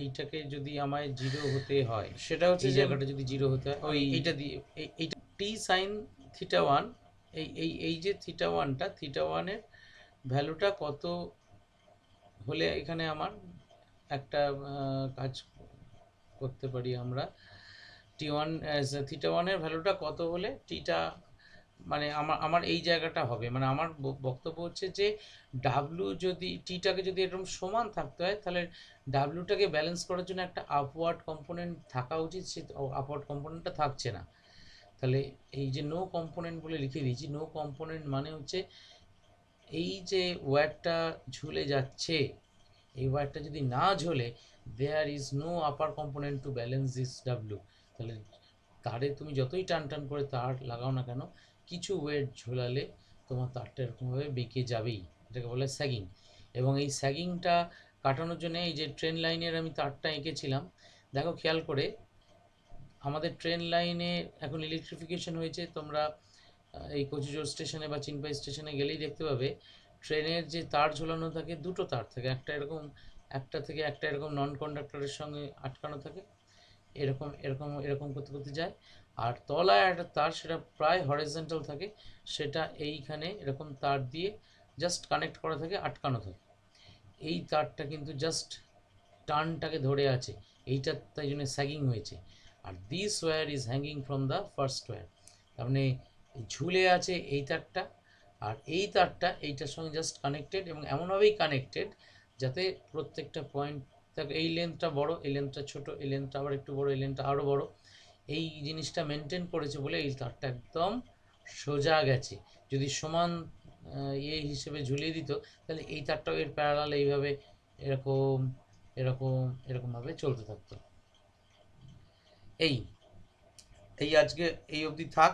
এইটাকে যদি আমায় জিরো হতে হয়, সেটা হচ্ছে এই জায়গাটা যদি জিরো হতে হয় ওই এইটা দিয়ে এইটা টি সাইন থিটা ওয়ান, এই যে থিটা ওয়ানটা, থিটা ওয়ানের ভ্যালুটা কত হলে এখানে আমার একটা কাজ করতে পারি আমরা, টি ওয়ান থিটা ওয়ানের ভ্যালুটা কত হলে টিটা মানে আমার এই জায়গাটা হবে, মানে আমার বক্তব্য হচ্ছে যে ডাব্লু যদি টিটাকে যদি এরকম সমান থাকতে হয়, তাহলে ডাব্লুটাকে ব্যালেন্স করার জন্য একটা আপওয়ার্ড কম্পোনেন্ট থাকা উচিত, সে আপওয়ার্ড কম্পোনেন্টটা থাকছে না। তাহলে এই যে নো কম্পোনেন্ট বলে লিখে দিয়েছি, নো কম্পোনেন্ট মানে হচ্ছে এই যে ওয়্যারটা ঝুলে যাচ্ছে, এই ওয়্যারটা যদি না ঝোলে, there is no upper component to balance this W. তাহলে তারে তুমি যতই টান টান করে তার লাগাও না কেন, কিছু ওয়েট ঝোলালে তোমার তারটা এরকমভাবে বেঁকে যাবেই, এটাকে বলে স্যাগিং। এবং এই স্যাগিংটা কাটানোর জন্য এই যে ট্রেন লাইনের আমি তারটা এঁকেছিলাম, দেখো খেয়াল করে, আমাদের ট্রেন লাইনে এখন ইলেকট্রিফিকেশন হয়েছে, তোমরা এই কোচবিহার স্টেশনে বা চিনপাই স্টেশনে গেলেই দেখতে পাবে ট্রেনের যে তার ঝোলানো থাকে, দুটো তার থাকে, একটা এরকম, একটা থেকে একটা এরকম নন কন্ডাক্টরের সঙ্গে আটকানো থাকে, এরকম এরকম এরকম করতে করতে যায়। আর তলায় একটা তার, সেটা প্রায় হরিজন্টাল থাকে, সেটা এইখানে এরকম তার দিয়ে জাস্ট কানেক্ট করা থাকে, আটকানো থাকে। এই তারটা কিন্তু জাস্ট টার্নটাকে ধরে আছে, এইটা তাই জন্য স্যাগিং হয়েছে। আর this wire is hanging from the first wire, তার মানে ঝুলে আছে এই তারটা, আর এই তারটা এইটার সঙ্গে জাস্ট কানেক্টেড, এবং এমনভাবেই কানেক্টেড যাতে প্রত্যেকটা পয়েন্ট, দেখো এই লেন্থটা বড়, এই লেন্থটা ছোট, এই লেন্থটা আবার একটু বড়, এই লেন্থটা আরও বড়, এই জিনিসটা মেনটেন করেছে বলে এই তারটা একদম সোজা গেছে। যদি সমান ইয়ে হিসেবে ঝুলিয়ে দিত, তাহলে এই তারটাও এর প্যারালাল এইভাবে এরকম এরকম এরকমভাবে চলতে থাকতো। এই এই আজকে এই অবধি থাক।